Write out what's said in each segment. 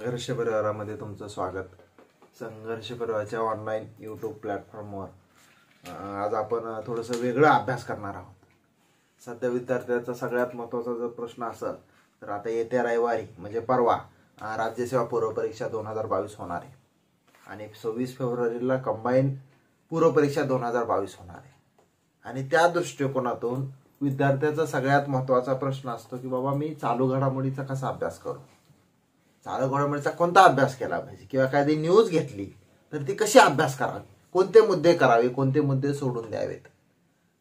संघर्ष परिवारामध्ये तुमचं स्वागत. संघर्ष परिवाराच्या ऑनलाईन यूट्यूब प्लॅटफॉर्मवर आज आपण थोडंसं वेगळा अभ्यास करणार आहोत. सध्या विद्यार्थ्यांचा सगळ्यात महत्त्वाचा जर प्रश्न असेल तर आता येत्या रविवारी म्हणजे परवा राज्यसेवा पूर्व परीक्षा 2022 होणार आहे आणि 26 फेब्रुवारीला कंबाईन पूर्व परीक्षा 2022 होणार आहे. आणि त्या दृष्टिकोनातून विद्यार्थ्याचा सगळ्यात महत्त्वाचा प्रश्न असतो की बाबा मी चालू घडामोडीचा कसा अभ्यास करू, चालू घडामोडीचा कोणता अभ्यास केला पाहिजे, किंवा एखादी न्यूज घेतली तर ती कशी अभ्यास करावी, कोणते मुद्दे करावे, कोणते मुद्दे सोडून द्यावेत.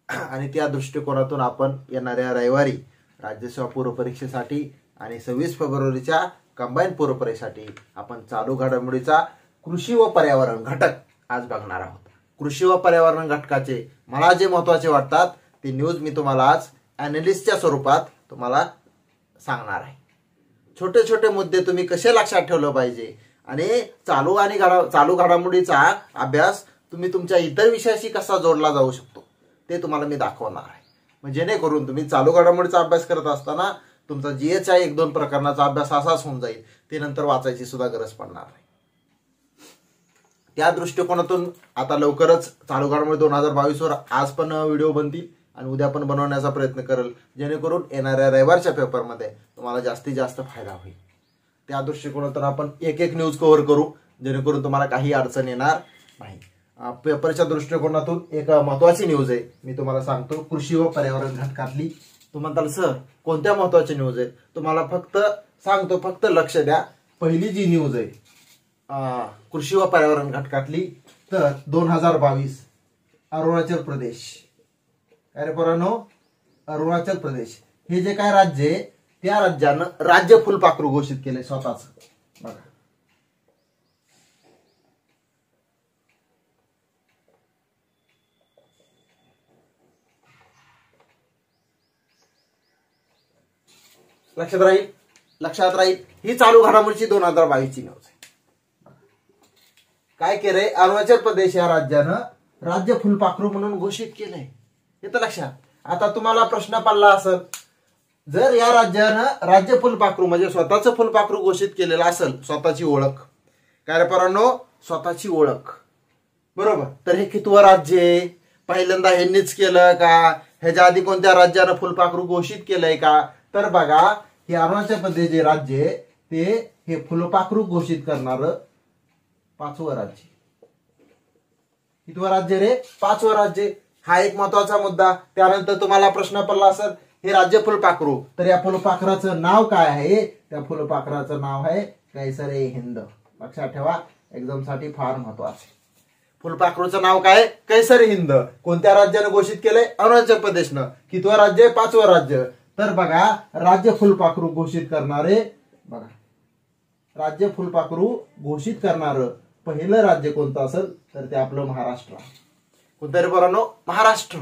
आणि त्या दृष्टिकोनातून आपण येणाऱ्या रविवारी राज्यसेवा पूर्व परीक्षेसाठी आणि 26 फेब्रुवारीच्या कंबाईन पूर्व परीक्षेसाठी आपण चालू घडामोडीचा कृषी व पर्यावरण घटक आज बघणार आहोत. कृषी व पर्यावरण घटकाचे मला जे महत्त्वाचे वाटतात ती न्यूज मी तुम्हाला आज ॲनालिस्टच्या स्वरूपात तुम्हाला सांगणार आहे. छोटे छोटे मुद्दे तुम्ही कसे लक्षात ठेवलं पाहिजे आणि चालू घडामोडीचा अभ्यास तुम्ही तुमच्या इतर विषयाशी कसा जोडला जाऊ शकतो ते तुम्हाला मी दाखवणार आहे. म्हणजे जेणेकरून तुम्ही चालू घडामोडीचा अभ्यास करत असताना तुमचा GHI 1-2 प्रकरणाचा अभ्यास असाच होऊन जाईल, ते नंतर वाचायची सुद्धा गरज पडणार नाही. त्या दृष्टिकोनातून आता लवकरच चालू घडामोडी 2022 वर आज पण व्हिडिओ बनतील आणि उद्या पण बनवण्याचा प्रयत्न करेल, जेणेकरून येणाऱ्या रविवारच्या पेपरमध्ये तुम्हाला जास्तीत जास्त फायदा होईल. त्या दृष्टिकोनातून आपण एक एक न्यूज कव्हर करू, जेणेकरून तुम्हाला काही अडचण येणार नाही. पेपरच्या दृष्टिकोनातून एक महत्त्वाची न्यूज आहे, मी तुम्हाला सांगतो. कृषी व पर्यावरण घटकातली. तुम्ही म्हणताल सर कोणत्या महत्त्वाची न्यूज आहे, तुम्हाला फक्त सांगतो, फक्त लक्ष द्या. पहिली जी न्यूज आहे कृषी व पर्यावरण घटकातली, तर 2022 अरुणाचल प्रदेश. अरे पोरांनो, अरुणाचल प्रदेश हे जे काय राज्य आहे त्या राज्यानं राज्य फुलपाखरू घोषित केले स्वतःच. बघा, लक्षात राहील ही चालू घडामोडीची 2022 ची न्यूज आहे. काय केलंय, अरुणाचल प्रदेश या राज्यानं राज्य फुलपाखरू म्हणून घोषित केलंय. येतं लक्षात. आता तुम्हाला प्रश्न पडला असेल, जर या राज्यानं राज्य फुलपाखरू म्हणजे स्वतःचं फुलपाखरू घोषित केलेलं असेल, स्वतःची ओळख, काय रे पोरांनो, स्वतःची ओळख, बरोबर, तर हे कितवं राज्य आहे, पहिल्यांदा ह्यांनीच केलं का, ह्याच्या आधी कोणत्या राज्यानं फुलपाखरू घोषित केलंय का, तर बघा हे अरुणाचल प्रदेश जे राज्य आहे ते हे फुलपाखरू घोषित करणार 5वं राज्य. कितवं राज्य रे, 5वं राज्य. हा एक महत्वाचा मुद्दा. त्यानंतर तुम्हाला प्रश्न पडला असेल, हे राज्य फुलपाखरू, तर या फुलपाखराचं नाव काय आहे, त्या फुलपाखराचं नाव आहे कैसर-ए-हिंद. लक्षात ठेवा, एक्झाम साठी फार महत्वाचे. फुलपाखरूचं नाव काय, कैसर-ए-हिंद. कोणत्या राज्यानं घोषित केलंय, अरुणाचल प्रदेशनं. कितवं राज्य, 5वं राज्य. तर बघा राज्य फुलपाखरू घोषित करणारे, बघा राज्य फुलपाखरू घोषित करणार पहिलं राज्य कोणतं असेल तर ते आपलं महाराष्ट्र. कोणतं रे पोरांनो, महाराष्ट्र.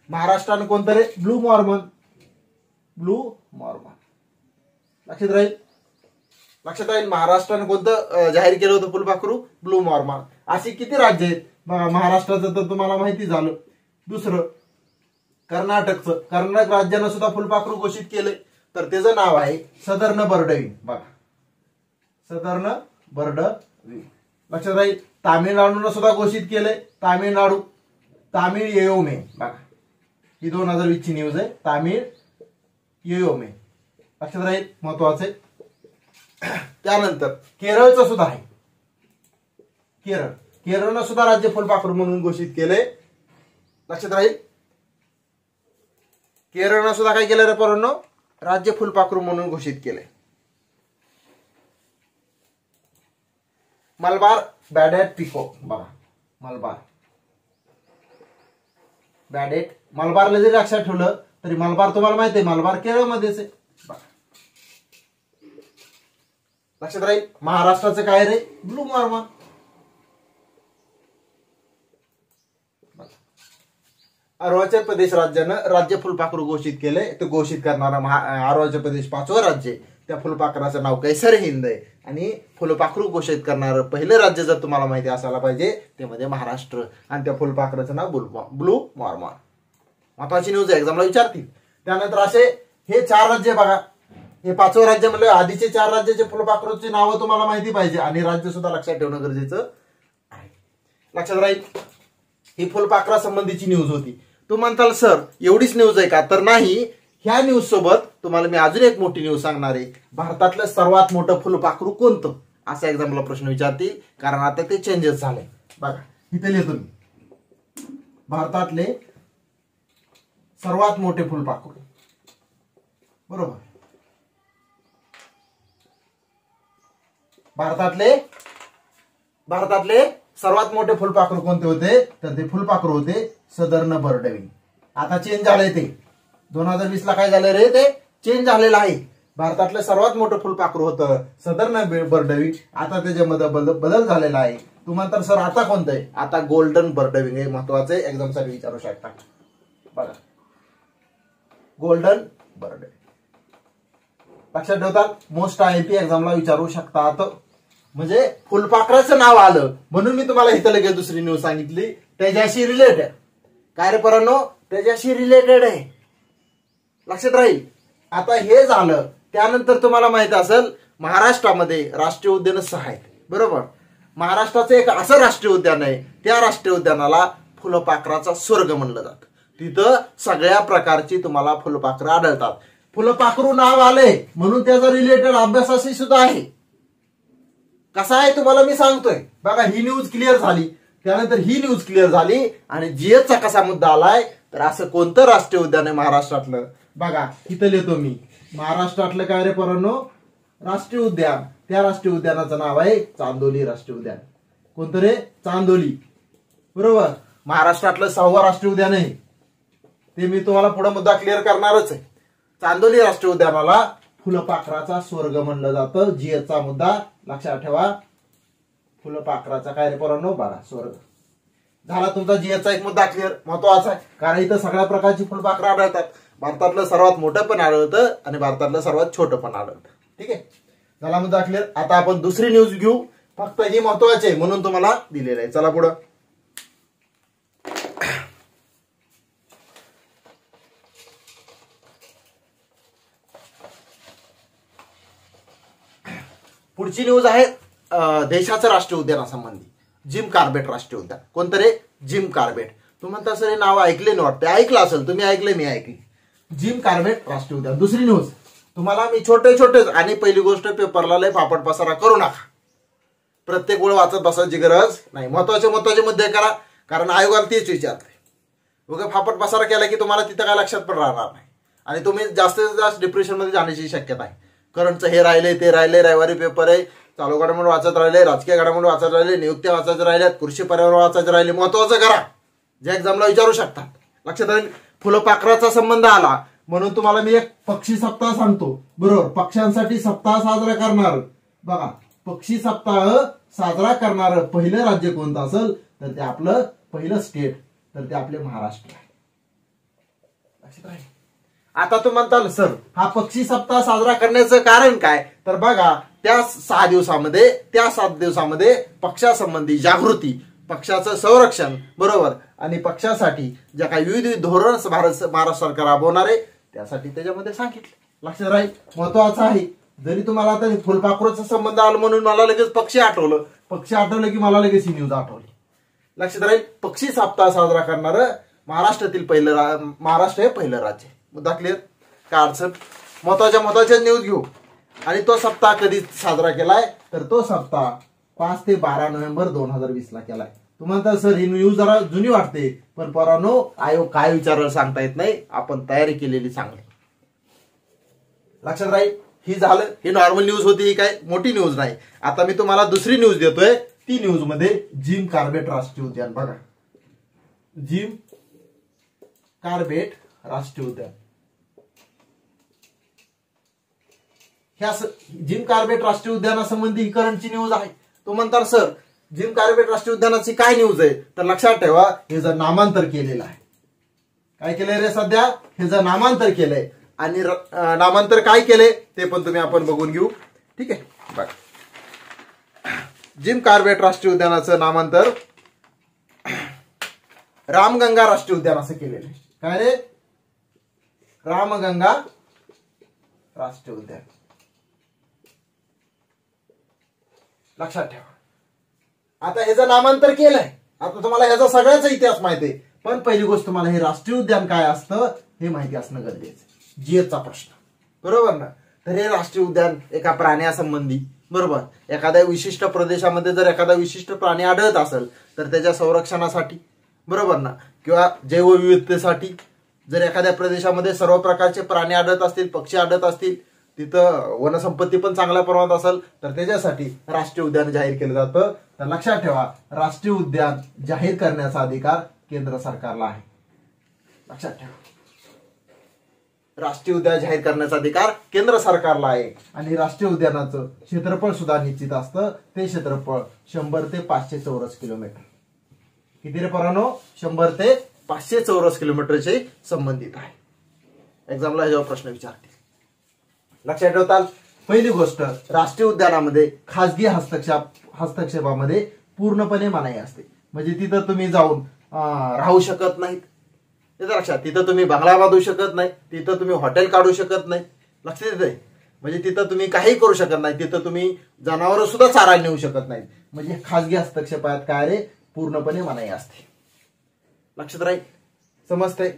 महाराष्ट्रानं कोणतं रे, ब्लू मॉर्मन. लक्षात राहील. महाराष्ट्रानं कोणतं जाहीर केलं होतं फुलपाखरू, ब्लू मॉर्मन. अशी किती राज्य आहेत महाराष्ट्राचं तर तुम्हाला माहिती झालं. दुसरं कर्नाटकचं, कर्नाटक राज्यानं सुद्धा फुलपाखरू घोषित केले, तर त्याचं नाव आहे सदर्न बर्डविंग. बघा, सदर्न बर्डविंग. लक्षात राहील. तामिळनाडूनं सुद्धा घोषित केले, तामिळ येओमे. बघा ही 2020 ची न्यूज आहे, तामिळ येओमे. लक्षात राहील, महत्वाचे. त्यानंतर केरळचं सुद्धा आहे, केरळनं सुद्धा राज्य फुलपाखरू म्हणून घोषित केले. लक्षात राहील. केरळनं सुद्धा काय केलं रे पोरांनो, राज्य फुलपाखरू म्हणून घोषित केले. मलबार बॅडेट पिकॉक. बघा मलबार बॅडेट, मलबारला जरी लक्षात ठेवलं तरी मलबार तुम्हाला माहिती आहे, मलबार केरळमध्येच आहे. लक्षात राहील. महाराष्ट्राचं काय रे, ब्लू मॉर्मन. अरुणाचल प्रदेश राज्यानं राज्य फुलपाखरू घोषित केले, ते घोषित करणारा अरुणाचल प्रदेश 5वं राज्य. त्या फुलपाखराचं नाव कैसर-ए-हिंद आहे आणि फुलपाखरू घोषित करणारं पहिलं राज्य जर तुम्हाला माहिती असायला पाहिजे ते म्हणजे महाराष्ट्र, आणि त्या फुलपाखराचं नाव ब्लू मॉर्मन. महत्वाची न्यूज आहे, एक्झामला विचारतील. त्यानंतर असे हे 4 राज्य बघा, हे 5वं राज्य म्हणलं, आधीचे 4 राज्याचे फुलपाखरूची नावं तुम्हाला माहिती पाहिजे आणि राज्य सुद्धा लक्षात ठेवणं गरजेचं आहे. लक्षात राहील. ही फुलपाखरा संबंधीची न्यूज होती. तू म्हणताल सर एवढीच न्यूज आहे का? तर नाही. ह्या न्यूज सोबत तुम्हाला मी अजून एक मोठी न्यूज सांगणार आहे. भारतातलं सर्वात मोठं फुलपाखरू कोणतं, असा एक्झाम्पलला प्रश्न विचारतील, कारण आता ते चेंजेस झाले. बघा इथे लिहितो मी, भारतातले सर्वात मोठे फुलपाखरू. बरोबर. भारतातले सर्वात मोठे फुलपाखरू कोणते होते? तर ते फुलपाखरू होते सदर्न बर्डविंग. आता चेंज झालंय ते. 2020 ला काय झालं रे? ते चेंज झालेलं आहे. भारतातलं सर्वात मोठं फुलपाखरू होतं सदर्न बर्डविंग. आता त्याच्यामध्ये बदल झालेला आहे. तू म्हणतात सर आता कोणतं आहे? आता गोल्डन बर्डविंग हे महत्वाचं आहे, एक्झाम साठी विचारू शकता. बघा गोल्डन बर्डविंग लक्षात ठेवतात. मोस्ट आयपी एक्झामला विचारू शकतात. म्हणजे फुलपाखराचं नाव आलं म्हणून मी तुम्हाला इथं लगेच दुसरी न्यूज सांगितली त्याच्याशी रिलेटेड. काय रे पोरांनो? त्याच्याशी रिलेटेड आहे. लक्षात राहील. आता हे झालं. त्यानंतर तुम्हाला माहित असेल महाराष्ट्रामध्ये राष्ट्रीय उद्यान 6 आहेत. बरोबर. महाराष्ट्राचं एक असं राष्ट्रीय उद्यान आहे, त्या राष्ट्रीय उद्यानाला फुलपाखराचा स्वर्ग म्हणलं जातं. तिथं सगळ्या प्रकारची तुम्हाला फुलपाखरं आढळतात. फुलपाखरू नाव आले म्हणून त्याचा रिलेटेड अभ्यासाशी सुद्धा आहे. कसा आहे तुम्हाला मी सांगतोय. बघा ही न्यूज क्लिअर झाली, त्यानंतर ही न्यूज क्लिअर झाली आणि जीएसचा कसा मुद्दा आलाय, तर असं कोणतं राष्ट्रीय उद्यान आहे महाराष्ट्रातलं? बघा इथं लिहितो मी, महाराष्ट्रातलं काय रे पोरांनो? राष्ट्रीय उद्यान. त्या राष्ट्रीय उद्यानाचं नाव आहे चांदोली राष्ट्रीय उद्यान. कोणतं रे? चांदोली. बरोबर. महाराष्ट्रातलं 6वं राष्ट्रीय उद्यान आहे ते मी तुम्हाला पुढे मुद्दा क्लिअर करणारच आहे. चांदोली राष्ट्रीय उद्यानाला फुलपाखराचा स्वर्ग म्हणलं जातं. जीएसचा मुद्दा लक्षात ठेवा. फुलपाखराचा काय रे पोरांनो? बघा स्वर्ग झाला तुमचा. जीएसचा एक मुद्दा क्लिअर, महत्वाचा आहे, कारण इथं सगळ्या प्रकारची फुलपाखरं आढळतात. भारतातलं सर्वात मोठं पण आढळतं आणि भारतातलं सर्वात छोटं पण आढळतं. ठीक आहे, झाला मुद्दा क्लिअर. आता आपण दुसरी न्यूज घेऊ. फक्त ही महत्वाची आहे म्हणून तुम्हाला दिलेलं आहे. चला पुढं. पुढची न्यूज आहे देशाचं राष्ट्रीय उद्यानासंबंधी. जिम कार्बेट राष्ट्रीय उद्यान. कोणतं रे? Jim Corbett. तुम्ही म्हणता सर हे नाव ऐकले नाही वाटते. ऐकलं असेल तुम्ही, ऐकले मी ऐकले. जिम कार्बेट राष्ट्रीय उद्यान. दुसरी न्यूज तुम्हाला मी छोटे छोटे, आणि पहिली गोष्ट पेपरला लय फापट पसारा करू नका. प्रत्येक वेळ वाचत बसायची गरज नाही. महत्वाचे मुद्दे करा, कारण आयोगाला तेच विचारते. उगा फापट पसारा केला की तुम्हाला तिथं काय लक्षात पण राहणार नाही आणि तुम्ही जास्तीत जास्त डिप्रेशन मध्ये जाण्याची शक्यता आहे. करंटचं हे राहिले ते राहिले, रविवारी पेपर आहे, चालू घडामोडी वाचत राहिले, राजकीय घडामोडी वाचत राहिले, नियुक्त्या वाचायच्या राहिल्यात, कृषी पर्यावरण वाचायचे राहिले. महत्वाचं करा, जे एक्झामला विचारू शकतात. लक्षात राहील. फुलपाखराचा संबंध आला म्हणून तुम्हाला मी एक पक्षी सप्ताह सांगतो. बरोबर. पक्ष्यांसाठी सप्ताह साजरा करणार. बघा पक्षी सप्ताह साजरा करणार पहिलं राज्य कोणतं असेल तर ते आपलं पहिलं स्टेट, तर ते आपले महाराष्ट्र आहे. लक्षात राहील. आता तुम्ही म्हणताल सर हा पक्षी सप्ताह साजरा करण्याचं कारण काय? तर बघा त्या 7 दिवसामध्ये पक्षासंबंधी जागृती, पक्षाचं संरक्षण, बरोबर, आणि पक्षासाठी ज्या काही विविध धोरण महाराष्ट्र सरकार राबवणार आहे त्यासाठी त्याच्यामध्ये सांगितलं. लक्षात राहील. महत्वाचं आहे. जरी तुम्हाला आता फुलपाखरूचा संबंध आला म्हणून मला लगेच पक्षी आठवलं की मला लगेच ही न्यूज आठवली. लक्षात राहील. पक्षी सप्ताह साजरा करणारं महाराष्ट्रातील महाराष्ट्र हे पहिलं राज्य. मुद्दा क्लिअर. काय अडचण? महत्वाच्या न्यूज घेऊ. आणि तो सप्ताह कधी साजरा केलाय तर तो सप्ताह 5 ते 12 नोव्हेंबर 2020 ला केलाय. तुम्हाला सर ही न्यूज जरा जुनी वाटते, पण पोरांनो आयोग काय विचारायला सांगता येत नाही, आपण तयारी केलेली चांगली. लक्षात राहील. ही झालं, ही नॉर्मल न्यूज होती, ही काय मोठी न्यूज नाही. आता मी तुम्हाला दुसरी न्यूज देतोय. ती न्यूज मध्ये जिम कार्बेट राष्ट्रीय उद्यान. बघा जिम कार्बेट राष्ट्रीय उद्यान. ह्या जिम कार्बेट राष्ट्रीय उद्यानासंबंधी ही करंटची न्यूज आहे. तो म्हणतात सर जिम कार्बेट राष्ट्रीय उद्यानाची काय न्यूज आहे? तर लक्षात ठेवा, हे जर नामांतर केलेलं आहे. काय केलंय रे सध्या? हे जर नामांतर केलंय, आणि नामांतर काय केलंय ते पण आपण बघून घेऊ. ठीक आहे. बघा जिम कार्बेट राष्ट्रीय उद्यानाचं नामांतर रामगंगा राष्ट्रीय उद्यान असं केलेलं आहे. काय रे? रामगंगा राष्ट्रीय उद्यान. लक्षात ठेवा. आता ह्याचं नामांतर केलंय. आता तुम्हाला ह्याचा सगळ्याचा इतिहास माहिती आहे, पण पहिली गोष्ट तुम्हाला हे राष्ट्रीय उद्यान काय असतं हे माहिती असणं गरजेचं. जीएसचा प्रश्न, बरोबर ना. तर हे राष्ट्रीय उद्यान एका प्राण्यासंबंधी, बरोबर, एखाद्या विशिष्ट प्रदेशामध्ये जर एखादा विशिष्ट प्राणी आढळत असेल तर त्याच्या संरक्षणासाठी, बरोबर ना, किंवा जैवविविधतेसाठी, जर एखाद्या प्रदेशामध्ये सर्व प्रकारचे प्राणी आढळत असतील, पक्षी आढळत असतील, तिथं वनसंपत्ती पण चांगल्या प्रमाणात असेल तर त्याच्यासाठी राष्ट्रीय उद्यान जाहीर केलं जातं. तर लक्षात ठेवा, राष्ट्रीय उद्यान जाहीर करण्याचा अधिकार केंद्र सरकारला आहे. लक्षात ठेवा, राष्ट्रीय उद्यान जाहीर करण्याचा अधिकार केंद्र सरकारला आहे. आणि राष्ट्रीय उद्यानाचं क्षेत्रफळ सुद्धा निश्चित असतं. ते क्षेत्रफळ 100 ते 500 चौरस किलोमीटर. किती रे पोरांनो? 100 ते 500 चौरस किलोमीटरचे संबंधित आहे. एक्झामला ह्याच्यावर प्रश्न विचारते. लक्षात ठेवताल, पहिली गोष्ट, राष्ट्रीय उद्यानामध्ये खासगी हस्तक्षेपामध्ये पूर्णपणे मनाई असते. म्हणजे तिथं तुम्ही जाऊन राहू शकत नाहीत. त्याचं लक्षात, तिथं तुम्ही बंगला बांधू शकत नाही, तिथं तुम्ही हॉटेल काढू शकत नाही. लक्षात येतंय? म्हणजे तिथं तुम्ही काही करू शकत नाही, तिथं तुम्ही जनावरं सुद्धा चारायला नेऊ शकत नाहीत. म्हणजे खासगी हस्तक्षेपात काय रे, पूर्णपणे मनाई असते. लक्षात राहील, समजतंय?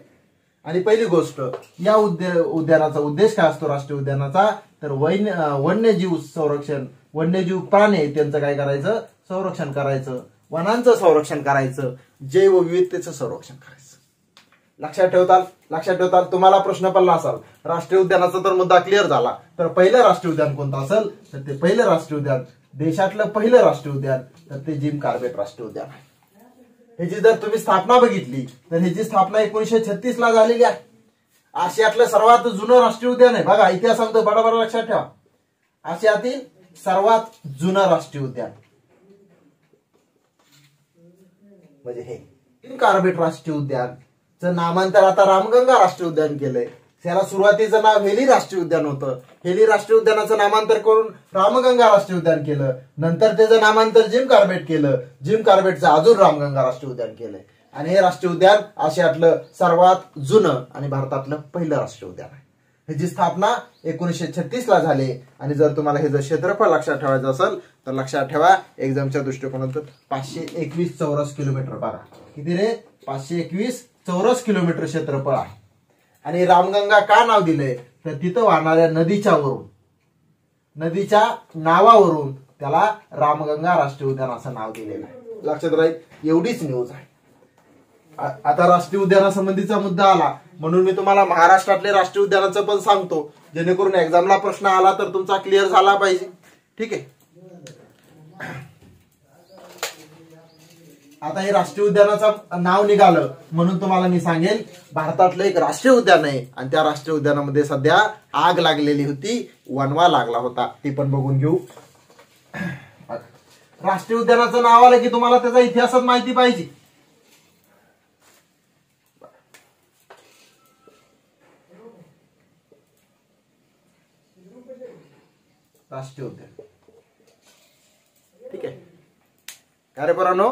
आणि पहिली गोष्ट, या उद्यानाचा उद्देश काय असतो राष्ट्रीय उद्यानाचा, तर वन्यजीव संरक्षण, वन्यजीव प्राणी त्यांचं काय करायचं, संरक्षण करायचं, वनांचं संरक्षण करायचं, जैवविविधतेचं संरक्षण करायचं. लक्षात ठेवताल. तुम्हाला प्रश्न पडला असाल, राष्ट्रीय उद्यानाचा तर मुद्दा क्लिअर झाला, तर पहिलं राष्ट्रीय उद्यान कोणतं असेल, तर ते पहिलं राष्ट्रीय उद्यान, देशातलं पहिलं राष्ट्रीय उद्यान, तर ते जिम कॉर्बेट राष्ट्रीय उद्यान आहे. ह्याची जर तुम्ही स्थापना बघितली तर ह्याची स्थापना 1936 ला झालेली आहे. आशियातलं सर्वात जुनं राष्ट्रीय उद्यान आहे. बघा, इतिहास सांगतो, बरोबर लक्षात ठेवा. आशियातील सर्वात जुनं राष्ट्रीय उद्यान म्हणजे हे जिम कॉर्बेट राष्ट्रीय उद्यानचं नामांतर आता रामगंगा राष्ट्रीय उद्यान केलंय. त्याला सुरुवातीचं नाव हेली राष्ट्रीय उद्यान होतं. हेली राष्ट्रीय उद्यानाचं नामांतर करून रामगंगा राष्ट्रीय उद्यान केलं. नंतर त्याचं नामांतर जिम कॉर्बेट केलं. जिम कॉर्बेटचं अजून रामगंगा राष्ट्रीय उद्यान केलंय. आणि हे राष्ट्रीय उद्यान आशियातलं सर्वात जुनं आणि भारतातलं पहिलं राष्ट्रीय उद्यान आहे. ह्याची स्थापना 1936 ला झाली. आणि जर तुम्हाला हे जर क्षेत्रफळ लक्षात ठेवायचं असेल तर लक्षात ठेवा, एक्झामच्या दृष्टिकोनातून 521 चौरस किलोमीटर. बघा किती रे, 521 चौरस किलोमीटर क्षेत्रफळ आहे. आणि रामगंगा का नाव दिलंय, तर तिथं वाहणाऱ्या नदीच्या नावावरून त्याला रामगंगा राष्ट्रीय उद्यान असं नाव दिलेलं आहे. लक्षात राहील, एवढीच न्यूज आहे. आता राष्ट्रीय उद्यानासंबंधीचा मुद्दा आला म्हणून मी तुम्हाला महाराष्ट्रातले राष्ट्रीय उद्यानाचं पण सांगतो, जेणेकरून एक्झामला प्रश्न आला तर तुमचा क्लिअर झाला पाहिजे. ठीक आहे. आता हे राष्ट्रीय उद्यानाचं नाव निघालं म्हणून तुम्हाला मी सांगेल, भारतातलं एक राष्ट्रीय उद्यान आहे आणि त्या राष्ट्रीय उद्यानामध्ये सध्या आग लागलेली होती, वणवा लागला होता. ती पण बघून घेऊ. राष्ट्रीय उद्यानाचं नाव आलं की तुम्हाला त्याचा इतिहासात माहिती पाहिजे. राष्ट्रीय उद्यान, ठीक आहे. अरे पोरांनो,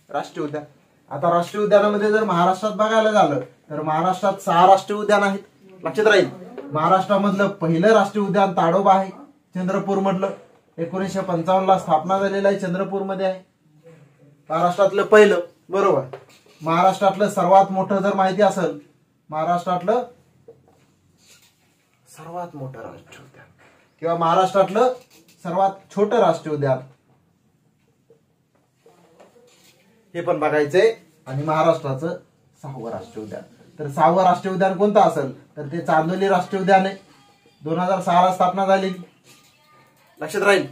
राष्ट्रीय उद्यान. आता राष्ट्रीय उद्यानामध्ये जर महाराष्ट्रात बघायला झालं तर महाराष्ट्रात 6 राष्ट्रीय उद्यान आहेत. लक्षात राहील, महाराष्ट्रामधलं पहिलं राष्ट्रीय उद्यान ताडोबा आहे, चंद्रपूर मधलं. 1955 ला स्थापना झालेलं आहे, चंद्रपूरमध्ये आहे. महाराष्ट्रातलं पहिलं, बरोबर. महाराष्ट्रातलं सर्वात मोठं जर माहिती असेल, महाराष्ट्रातलं सर्वात मोठं राष्ट्रीय उद्यान किंवा महाराष्ट्रातलं सर्वात छोटं राष्ट्रीय उद्यान हे पण बघायचंय. आणि महाराष्ट्राचं 6वं राष्ट्रीय उद्यान, तर 6वं राष्ट्रीय उद्यान कोणतं असेल तर ते चांदोली राष्ट्रीय उद्यान आहे. 2006 ला स्थापना झालेली. लक्षात राहील.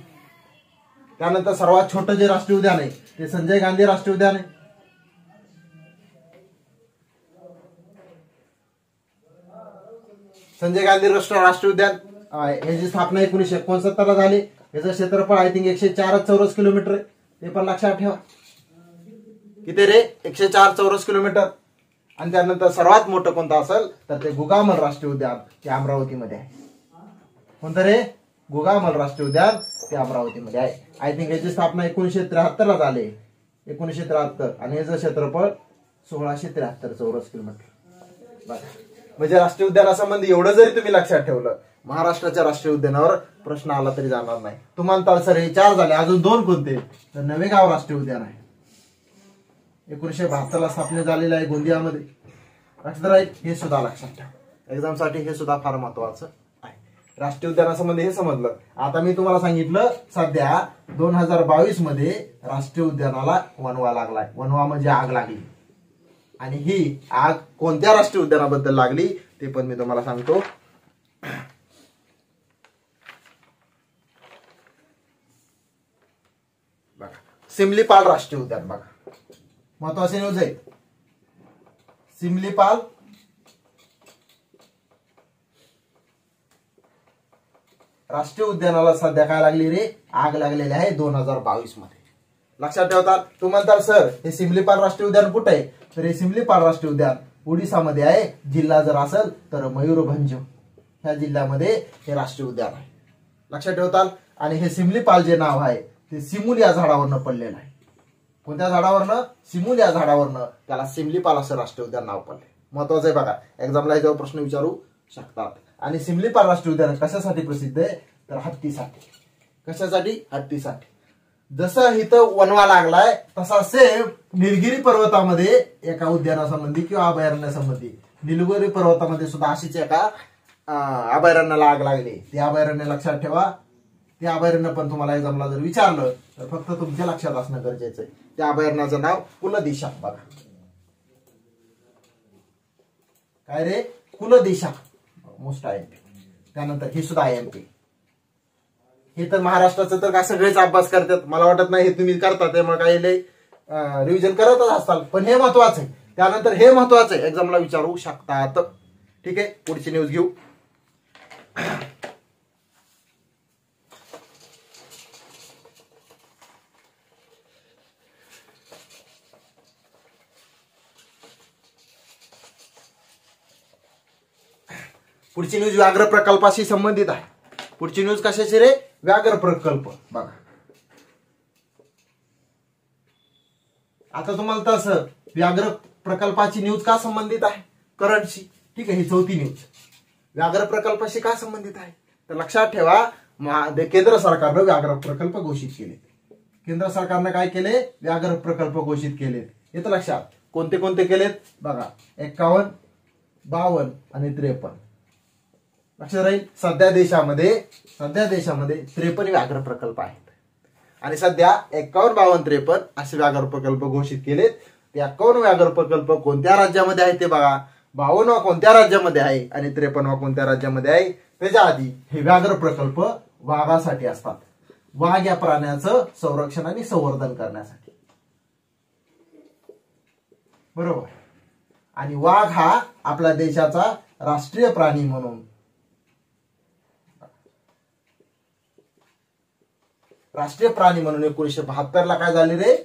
त्यानंतर सर्वात छोटं जे राष्ट्रीय उद्यान आहे ते संजय गांधी राष्ट्रीय उद्यान आहे. संजय गांधी राष्ट्रीय उद्यान याची स्थापना 1969 ला झाली. याचं क्षेत्रफळ आय थिंक 104 चौरस किलोमीटर आहे. ते पण लक्षात ठेवा. किती रे, 104 चौरस किलोमीटर. आणि त्यानंतर सर्वात मोठं कोणतं असेल तर ते गुगामल राष्ट्रीय उद्यान, ते अमरावतीमध्ये आहे. कोणतं रे, गुगामल राष्ट्रीय उद्यान, ते अमरावतीमध्ये आहे. आय थिंक याची स्थापना 1973 ला झाली. 1973. आणि याचं क्षेत्रफळ 1673 चौरस किलोमीटर. म्हणजे राष्ट्रीय उद्यानासंबंधी एवढं जरी तुम्ही लक्षात ठेवलं महाराष्ट्राच्या राष्ट्रीय उद्यानावर प्रश्न आला तरी जाणार नाही. तुम्हाला तर सर हे 4 झाले, अजून 2 कोणते? तर नवेगाव राष्ट्रीय उद्यान आहे, 1972 ला स्थापना झालेलं आहे गोंदियामध्ये. लक्षात राहील, हे सुद्धा लक्षात ठेवा. एक्झाम साठी हे सुद्धा फार महत्वाचं आहे. राष्ट्रीय उद्यानासंबंधी हे समजलं. आता मी तुम्हाला सांगितलं सध्या 2022 मध्ये राष्ट्रीय उद्यानाला वणवा लागलाय. वणवा म्हणजे आग लागली, आणि ही आग कोणत्या राष्ट्रीय उद्यानाबद्दल लागली ते पण मी तुम्हाला सांगतो. बघा, सिमलीपाल राष्ट्रीय उद्यान. बघा, महत्वाचे न्यूज आहे. सिमलीपाल राष्ट्रीय उद्यानाला सध्या काय लागली रे? आग लागलेली आहे 2022 मध्ये. लक्षात ठेवतात. तुम्ही म्हणताल सर हे सिमलीपाल राष्ट्रीय उद्यान कुठे आहे? तर हे सिमलीपाल राष्ट्रीय उद्यान ओडिसामध्ये आहे. जिल्हा जर असेल तर मयूरभंज ह्या जिल्ह्यामध्ये हे राष्ट्रीय उद्यान आहे. लक्षात ठेवताल. आणि हे सिमलीपाल जे नाव आहे ते सिमूल या झाडावरनं पडलेलं आहे. कोणत्या झाडावरनं? सिमूल या झाडावरनं त्याला सिमलीपाल असं राष्ट्रीय उद्यान नाव पडले. महत्वाचं आहे बघा, एक्झामला याच्यावर प्रश्न विचारू शकतात. आणि सिमलीपाल राष्ट्रीय उद्यान कशासाठी प्रसिद्ध आहे? तर हत्तीसाठी. कशासाठी? हत्तीसाठी. जसं इथं वणवा लागलाय तसा सेम निलगिरी पर्वतामध्ये एका उद्यानासंबंधी किंवा अभयारण्यासंबंधी निलगिरी पर्वतामध्ये सुद्धा अशीच एका अभयारण्याला आग लागली. ते अभयारण्य लक्षात ठेवा. ते अभयारण्य पण तुम्हाला एक्झामला जर विचारलं तर फक्त तुमच्या लक्षात असणं गरजेचं आहे. त्या अभयारण्याचं नाव कुलदिशा. बघा काय रे? कुलदिशा. Most IMP. त्यानंतर हे सुद्धा IMP. हे तर महाराष्ट्राचं तर काय सगळेच अभ्यास करतात. मला वाटत नाही हे तुम्ही करता, त्यामुळे काही रिव्हिजन करतच असताल, पण हे महत्वाचं आहे. त्यानंतर हे महत्वाचं आहे, एक्झामला विचारू शकतात. ठीक आहे, पुढची न्यूज घेऊ. पुढची न्यूज व्याघ्र प्रकल्पाशी संबंधित आहे. पुढची न्यूज कशाची रे? व्याघ्र प्रकल्प. बघा आता तुम्हाला तसं व्याघ्र प्रकल्पाची न्यूज का संबंधित आहे? करंटशी. ठीक आहे, ही 4थी न्यूज. व्याघ्र प्रकल्पाशी का संबंधित आहे? तर लक्षात ठेवा, केंद्र सरकारनं व्याघ्र प्रकल्प घोषित केले. केंद्र सरकारनं काय केले? व्याघ्र प्रकल्प घोषित केलेत. येतं लक्षात. कोणते कोणते केलेत? बघा 51, 52 आणि 53. लक्षात राहील. सध्या देशामध्ये 53 व्याघ्र प्रकल्प आहेत. आणि सध्या 51, 52, 53 असे व्याघ्र प्रकल्प घोषित केलेत. ते 51 व्याघ्र प्रकल्प कोणत्या राज्यामध्ये आहे ते बघा. 52वा कोणत्या राज्यामध्ये आहे आणि 53वा कोणत्या राज्यामध्ये आहे. त्याच्या आधी हे व्याघ्र प्रकल्प वाघासाठी असतात. वाघ या प्राण्याचं संरक्षण आणि संवर्धन करण्यासाठी. बरोबर. आणि वाघ हा आपल्या देशाचा राष्ट्रीय प्राणी म्हणून राष्ट्रीय प्राणी म्हणून 1972 ला काय झाले रे?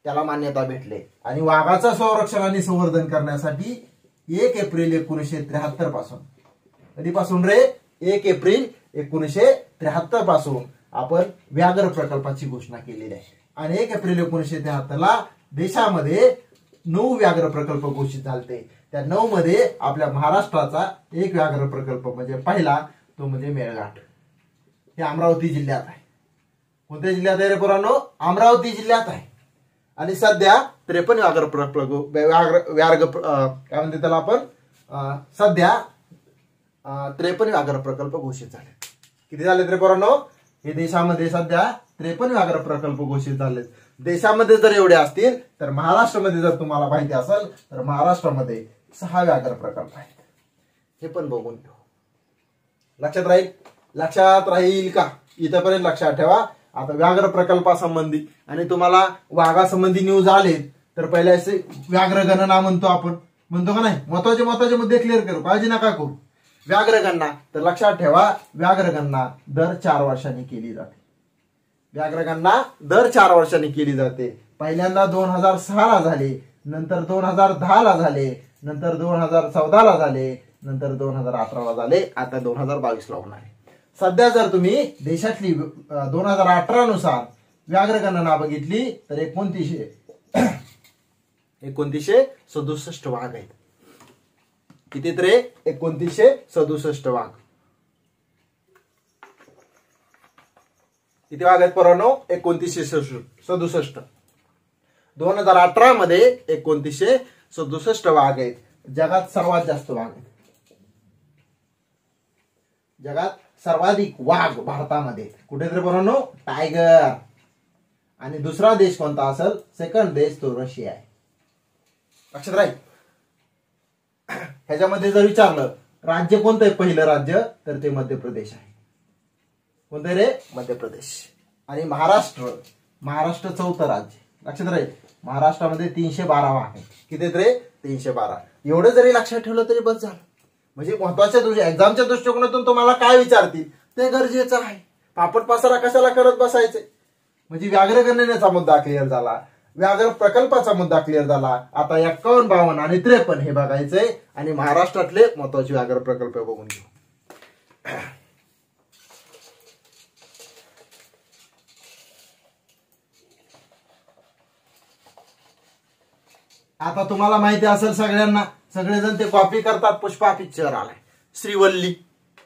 त्याला मान्यता भेटले. आणि वाघाचं संरक्षण आणि संवर्धन करण्यासाठी 1 एप्रिल 1973 पासून, कधीपासून रे? 1 एप्रिल 1973 पासून आपण व्याघ्र प्रकल्पाची घोषणा केलेली आहे. आणि 1 एप्रिल 1973 ला देशामध्ये 9 व्याघ्र प्रकल्प घोषित झाले. त्या 9 मध्ये आपल्या महाराष्ट्राचा एक व्याघ्र प्रकल्प म्हणजे पहिला तो म्हणजे मेळघाट. हे अमरावती जिल्ह्यात आहे. कोणत्या जिल्ह्यात आहे रे पोरांनो? अमरावती जिल्ह्यात आहे. आणि सध्या 53 व्याघ्र प्रकल्प काय म्हणते त्याला आपण सध्या 53 व्याघ्र प्रकल्प घोषित झाले. किती झाले रे पोरांनो? हे देशामध्ये सध्या 53 व्याघ्र प्रकल्प घोषित झाले. देशामध्ये जर एवढे असतील तर महाराष्ट्रामध्ये जर तुम्हाला माहिती असेल तर महाराष्ट्रामध्ये 6 व्याघ्र प्रकल्प आहेत. हे पण बघून घेऊ. लक्षात राहील का? इथपर्यंत लक्षात ठेवा. आता व्याघ्र प्रकल्पासंबंधी आणि तुम्हाला वाघासंबंधी न्यूज आले तर पहिले असे व्याघ्र गणना म्हणतो आपण, म्हणतो का नाही? महत्वाचे मुद्दे क्लिअर करू, काळजी नका करू. व्याघ्र गणना तर लक्षात ठेवा, व्याघ्र गणना दर 4 वर्षांनी केली जाते. व्याघ्र गणना दर 4 वर्षांनी केली जाते. पहिल्यांदा 2006 ला झाले, नंतर 2010 ला झाले, नंतर 2014 ला झाले, नंतर 2018 ला झाले, आता 2022 ला होणार आहे. सध्या जर तुम्ही देशातली 2018 नुसार व्याघ्र गणना बघितली तर 2967 वाघ आहेत. किती रे? 2967 वाघ. किती वाघ आहेत पोरांनो? 2967. 2018 मध्ये 2967 वाघ आहेत. जगात सर्वात जास्त वाघ आहेत. जगात सर्वाधिक वाघ भारतामध्ये कुठे तरी पोरांनो? टायगर. आणि दुसरा देश कोणता असेल? सेकंड देश तो रशिया आहे. लक्षात राहील. ह्याच्यामध्ये जर विचारलं राज्य कोणतं आहे पहिलं राज्य, तर ते मध्य प्रदेश आहे. कोणतं रे? मध्य प्रदेश. आणि महाराष्ट्र चौथं राज्य. लक्षात राहील. महाराष्ट्रामध्ये 312 वाघ आहेत. किती रे? 312. एवढं जरी लक्षात ठेवलं तरी बस झालं. म्हणजे महत्वाच्या एक्झामच्या दृष्टिकोनातून तुम्हाला काय विचारतील ते गरजेचं आहे. पापड पसारा कशाला करत बसायचे. म्हणजे व्याघ्र गणनेचा मुद्दा क्लिअर झाला, व्याघ्र प्रकल्पाचा मुद्दा क्लिअर झाला. आता 51, 52 आणि 53 हे बघायचंय. आणि महाराष्ट्रातले महत्वाचे व्याघ्र प्रकल्प बघून घेऊ. आता तुम्हाला माहिती असेल सगळ्यांना, सगळेजण ते कॉपी करतात. पुष्पा पिक्चर आलाय, श्रीवल्ली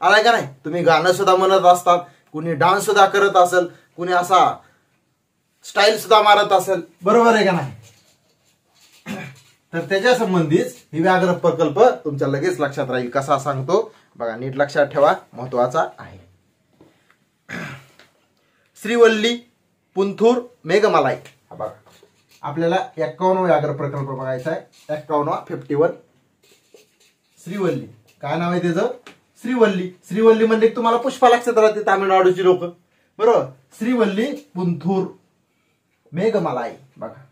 आलाय का नाही? तुम्ही गाणं सुद्धा म्हणत असतात, कुणी डान्स सुद्धा करत असेल, कुणी असा स्टाईल सुद्धा मारत असेल. बरोबर आहे का नाही? तर त्याच्या संबंधीच ही व्याघ्र प्रकल्प तुमच्या लगेच लक्षात राहील. कसा सांगतो बघा, नीट लक्षात ठेवा, महत्वाचा आहे. श्रीवल्ली, पुंथूर, मेघमलाई. हा बघा, आपल्याला 51 व्याघ्र प्रकल्प बघायचा आहे. 51 श्रीवल्ली. काय नाव आहे त्याचं? श्रीवल्ली. श्रीवल्ली म्हणजे तुम्हाला पुष्पा लक्षात राहते, तामिळनाडूची लोक. बरोबर. श्रीवल्ली, पुंथूर, मेघमलाई. बघा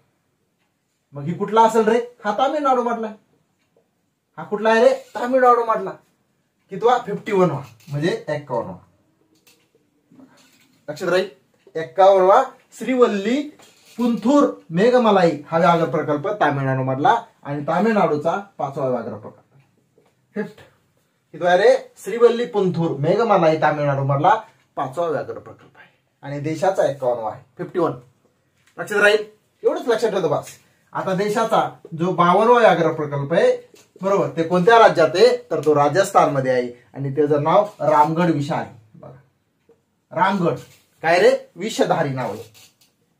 मग ही कुठला असेल रे? हा तामिळनाडू मधला. हा कुठला आहे रे? तामिळनाडू मधला. कितवा? 51 म्हणजे 51. लक्षात राहील. 51 श्रीवल्ली, पुंथूर, मेघमलाई हा व्याघ्र प्रकल्प तामिळनाडू मधला. आणि तामिळनाडूचा 5वा व्याघ्र प्रकल्प. कितवा रे? श्रीवल्ली, पुंथूर, मेघमलाई तामिळनाडू मधला 5वा व्याघ्र प्रकल्प आहे. आणि देशाचा 51 आहे. 51 लक्षात राहील. एवढंच लक्षात ठेवतो बस. आता देशाचा जो 52वा व्याघ्र प्रकल्प आहे, बरोबर, ते कोणत्या राज्यात आहे? तर तो राजस्थान मध्ये आहे. आणि त्याचं नाव रामगड विषा आहे. बघा, रामगड. काय रे? विषधारी नाव आहे.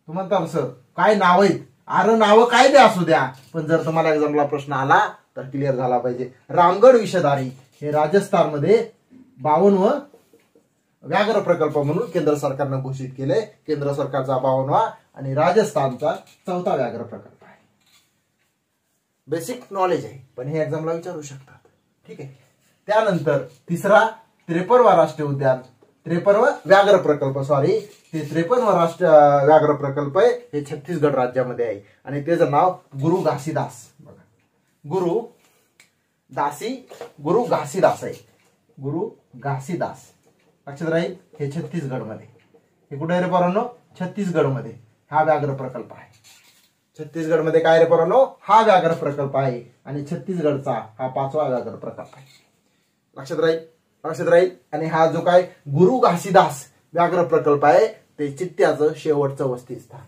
तुम्हाला सर काय नाव आहेत? अरे नाव काय बी असू द्या, पण जर तुम्हाला एक्झामला प्रश्न आला तर क्लिअर झाला पाहिजे. रामगड विषधारी हे राजस्थान मध्ये 52व व्याघ्र प्रकल्प म्हणून केंद्र सरकारनं घोषित केले. केंद्र सरकारचा 52वा आणि राजस्थानचा 4था व्याघ्र प्रकल्प आहे. बेसिक नॉलेज आहे, पण हे एक्झामला विचारू शकतात. ठीक आहे. त्यानंतर तिसरा 53वा राष्ट्रीय उद्यान, 53वा व्याघ्र प्रकल्प, सॉरी, ते 53वा राष्ट्रीय व्याघ्र प्रकल्प आहे. हे छत्तीसगड राज्यामध्ये आहे. आणि त्याचं नाव गुरु घासीदास. बघा, गुरु घासीदास आहे. गुरु घासीदास. लक्षात राहील. हे छत्तीसगड मध्ये. हे कुठे रे पोरांनो? छत्तीसगड मध्ये हा व्याघ्र प्रकल्प आहे. छत्तीसगड मध्ये काय रे पोरांनो? हा व्याघ्र प्रकल्प आहे. आणि छत्तीसगडचा हा 5वा व्याघ्र प्रकल्प आहे. लक्षात राहील. आणि हा जो काय गुरु घासीदास व्याघ्र प्रकल्प आहे, ते चित्त्याचं शेवटचं वसती स्थान.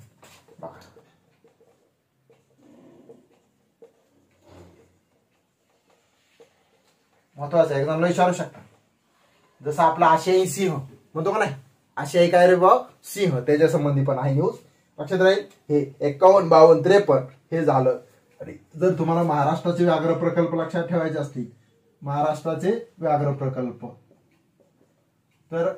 बघा, महत्वाचं एक्झामला विचारू शकता. जसं आपला आशियाई सिंह म्हणतो का नाही, आशियाई काय रे भाऊ? सिंह. त्याच्या संबंधी पण आहे न्यूज. लक्षात राहील. हे 51, 52, 53 हे झालं. आणि जर तुम्हाला महाराष्ट्राचे व्याघ्र प्रकल्प लक्षात ठेवायचे असतील, महाराष्ट्राचे व्याघ्र प्रकल्प, तर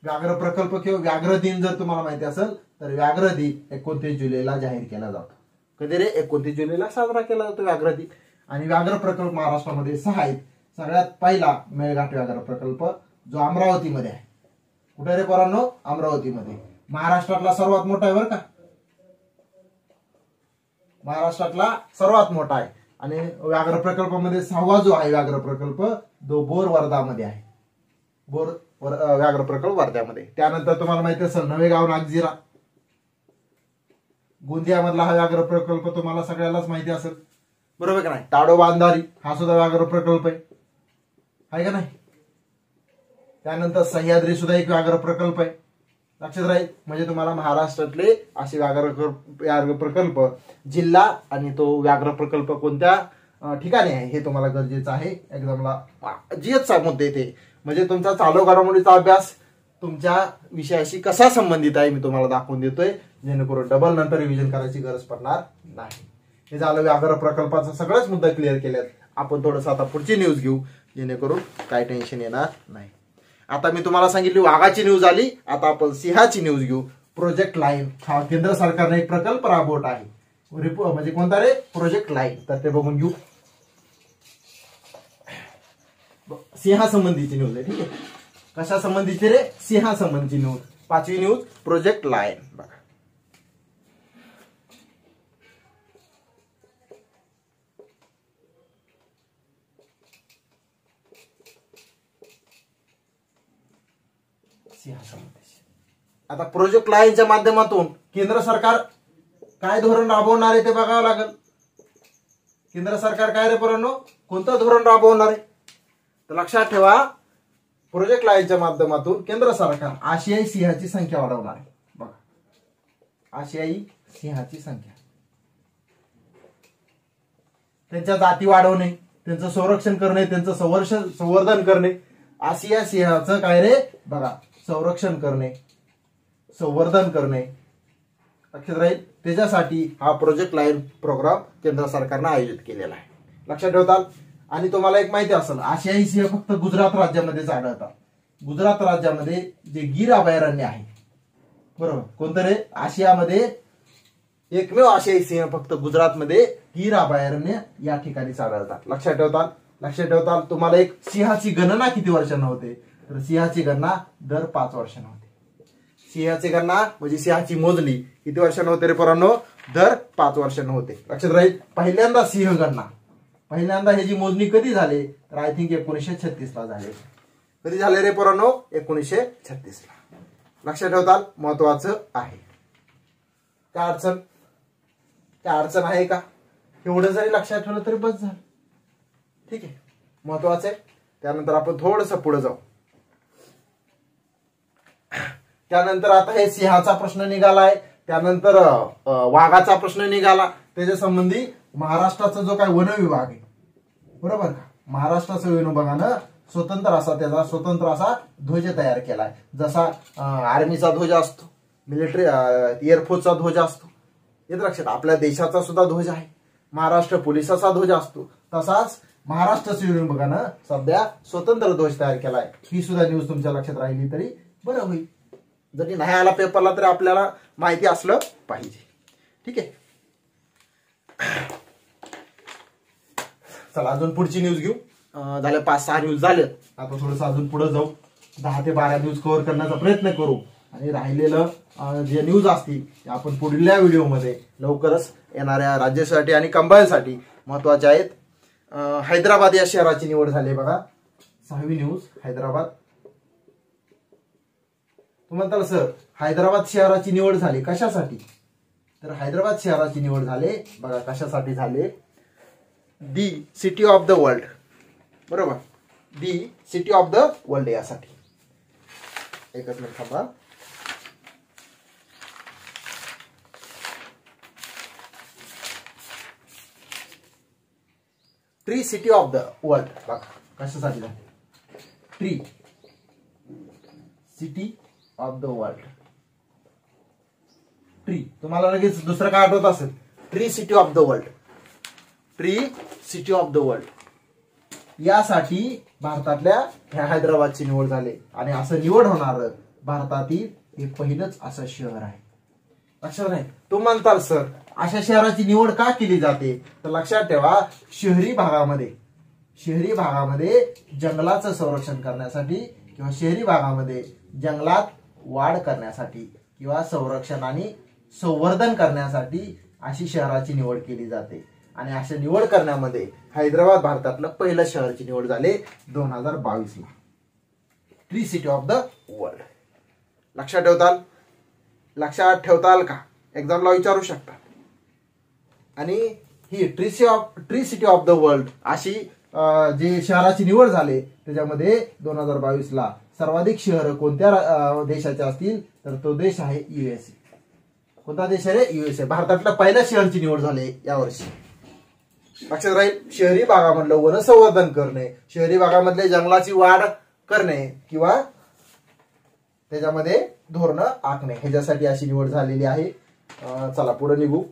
व्याघ्र प्रकल्प किंवा व्याघ्र दिन जर तुम्हाला माहिती असेल, तर व्याघ्र दिन 29 जुलैला जाहीर केला जातो. कधी रे? 29 जुलैला साजरा केला जातो व्याघ्र दिन. आणि व्याघ्र प्रकल्प महाराष्ट्रामध्ये 6 आहेत. सगळ्यात पहिला मेळघाट व्याघ्र प्रकल्प, जो अमरावतीमध्ये आहे. कुठे रे पोरांनो? अमरावतीमध्ये. महाराष्ट्रातला सर्वात मोठा आहे बरं का. महाराष्ट्रातला सर्वात मोठा आहे. आणि व्याघ्र प्रकल्पामध्ये 6वा जो आहे व्याघ्र प्रकल्प, तो बोरवर्धामध्ये आहे. व्याघ्र प्रकल्प वर्ध्यामध्ये. त्यानंतर तुम्हाला माहिती असेल नवेगाव नागझिरा, गोंदियामधला हा व्याघ्र प्रकल्प तुम्हाला सगळ्यालाच माहिती असेल. बरोबर का नाही? ताडोबा अंधारी हा सुद्धा व्याघ्र प्रकल्प आहे का नाही? त्यानंतर सह्याद्री सुद्धा एक व्याघ्र प्रकल्प आहे. लक्षात राहील. म्हणजे तुम्हाला महाराष्ट्रातले असे व्याघ्र प्रकल्प, जिल्हा आणि तो व्याघ्र प्रकल्प कोणत्या ठिकाणी आहे हे तुम्हाला गरजेचं आहे. एक्झामला जीएसचा मुद्दे ते म्हणजे तुमचा चालू घडामोडीचा अभ्यास तुमच्या विषयाशी कसा संबंधित आहे मी तुम्हाला दाखवून देतोय, जेणेकरून डबल नंतर रिव्हिजन करायची गरज पडणार नाही. हे झालं व्याघ्र प्रकल्पाचा सगळंच मुद्दा क्लिअर केल्यात. आपण थोडंसं आता पुढची न्यूज घेऊ, जेणेकरून काय टेन्शन येणार नाही. आता मी तुम्हाला सांगितली वाघाची न्यूज आली, आता आपण सिंहाची न्यूज घेऊ. प्रोजेक्ट लाईन हा केंद्र सरकारने एक प्रकल्प राबवत आहे. म्हणजे कोणता रे? Project line. तर ते बघून घेऊ. सिंहासंबंधीची न्यूज आहे. ठीक आहे, कशा संबंधीची रे? सिंहासंबंधीची न्यूज. 5वी न्यूज प्रोजेक्ट लाईन. बघा, आता प्रोजेक्ट लाईनच्या माध्यमातून केंद्र सरकार काय धोरण राबवणार आहे ते बघावं लागेल. केंद्र सरकार काय रे पोरांनो, कोणतं धोरण राबवणार आहे? तर लक्षात ठेवा, प्रोजेक्ट लाईनच्या माध्यमातून केंद्र सरकार आशियाई सिंहाची संख्या वाढवणार आहे. बघा, आशियाई सिंहाची संख्या, त्यांच्या जाती वाढवणे, त्यांचं संरक्षण करणे, त्यांचं संवर्धन करणे. आशिया सिंहाचं काय रे? बघा, संरक्षण करणे, संवर्धन करणे. लक्षात राहील, त्याच्यासाठी हा प्रोजेक्ट लाईन प्रोग्राम केंद्र सरकारने आयोजित केलेला आहे. लक्षात ठेवताल. आणि तुम्हाला एक माहिती असेल, आशियाई सिंह फक्त गुजरात राज्यामध्येच आढळतात. गुजरात राज्यामध्ये जे गीर अभयारण्य आहे, बरोबर, कोणतं रे? आशियामध्ये एकमेव आशियाई सिंह फक्त गुजरातमध्ये गीर अभयारण्य या ठिकाणी आढळतात. लक्षात ठेवताल. तुम्हाला एक सिंहाची गणना किती वर्षांना होते? तर सिंहाची गणना दर 5 वर्षांना होते. सिंहाची गणना म्हणजे सिंहाची मोजणी किती वर्षांना होते रे पोरांनो? दर 5 वर्षांना होते. लक्षात राहील. पहिल्यांदा सिंह गणना, पहिल्यांदा ह्याची मोजणी कधी झाली? तर आय थिंक 1936 ला झाले. कधी झाले रे पोरांनो? 1936 ला. लक्षात ठेवताल, महत्वाचं आहे. काय अडचण आहे का? एवढं जरी लक्षात ठेवलं तरी बस झालं. ठीक आहे, महत्वाचं आहे. त्यानंतर आपण थोडंसं पुढे जाऊ. त्यानंतर आता हे सिंहाचा प्रश्न निघालाय, त्यानंतर वाघाचा प्रश्न निघाला. त्याच्या संबंधी महाराष्ट्राचा जो काय वन विभाग आहे, बरोबर का, महाराष्ट्राचं वन विभागानं स्वतंत्र असा ध्वज तयार केलाय. जसा आर्मीचा ध्वज असतो, मिलिटरी एअरफोर्सचा ध्वज असतो, येत लक्षात. आपल्या देशाचा सुद्धा ध्वज आहे, महाराष्ट्र पोलिसाचा ध्वज असतो. तसाच महाराष्ट्राच्या वन विभागानं सध्या स्वतंत्र ध्वज तयार केलाय. ही सुद्धा न्यूज तुमच्या लक्षात राहिली तरी बरं होईल. जरी नाही आला पेपरला तरी आपल्याला माहिती असलं पाहिजे. ठीक आहे, चला अजून पुढची न्यूज घेऊ. झाले 5-6 न्यूज झालेत. आता थोडंसं अजून पुढे जाऊ, 10 ते 12 न्यूज कव्हर करण्याचा प्रयत्न करू. आणि राहिलेलं जे न्यूज असतील ते आपण पुढल्या व्हिडिओमध्ये लवकरच येणाऱ्या राज्यासाठी आणि कंबाईनसाठी महत्वाचे आहेत. हैदराबाद या शहराची निवड झाली. बघा, 6वी न्यूज. हैदराबाद. तुम्हाला सर हैदराबाद शहराची निवड झाली कशासाठी? तर हैदराबाद शहराची निवड झाली, बघा कशासाठी झाले? दी सिटी ऑफ द वर्ल्ड, बरोबर, दी सिटी ऑफ द वर्ल्ड यासाठी. एकच मिनिट थांबा. Tree city of the world. बघा कशासाठी झाले? Tree city of the world. Tree, तुम्हाला लगेच दुसरं काय आठवत असेल? Tree city of the world. Tree city of the world यासाठी भारतातल्या ह्या हैदराबादची निवड झाली. आणि असं निवड होणार भारतातील हे पहिलंच असं शहर आहे. लक्षात नाही. तो म्हणताल सर अशा शहराची निवड का केली जाते? तर लक्षात ठेवा, शहरी भागामध्ये जंगलाचं संरक्षण करण्यासाठी किंवा शहरी भागामध्ये जंगलात वाढ करण्यासाठी किंवा संरक्षण आणि संवर्धन करण्यासाठी अशी शहराची निवड केली जाते. आणि अशा निवड करण्यामध्ये हैदराबाद भारतातलं पहिलं शहराची निवड झाली 2022 ला. Tree city of the world. लक्षात ठेवताल का? एक्झामला विचारू शकता. आणि ही tree city of the world अशी जी शहराची निवड झाली त्याच्यामध्ये 2022 ला सर्वाधिक शहर कोणत्या देशाचे असतील? तर तो देश आहे USA. कोणता देश आहे? USA. भारतातल्या पहिल्या शहराची निवड झाली यावर्षी. लक्षात राहील. शहरी भागामधलं वन संवर्धन करणे, शहरी भागामधल्या जंगलाची वाढ करणे किंवा त्याच्यामध्ये धोरणं आखणे, ह्याच्यासाठी अशी निवड झालेली आहे. चला पुढे निघू.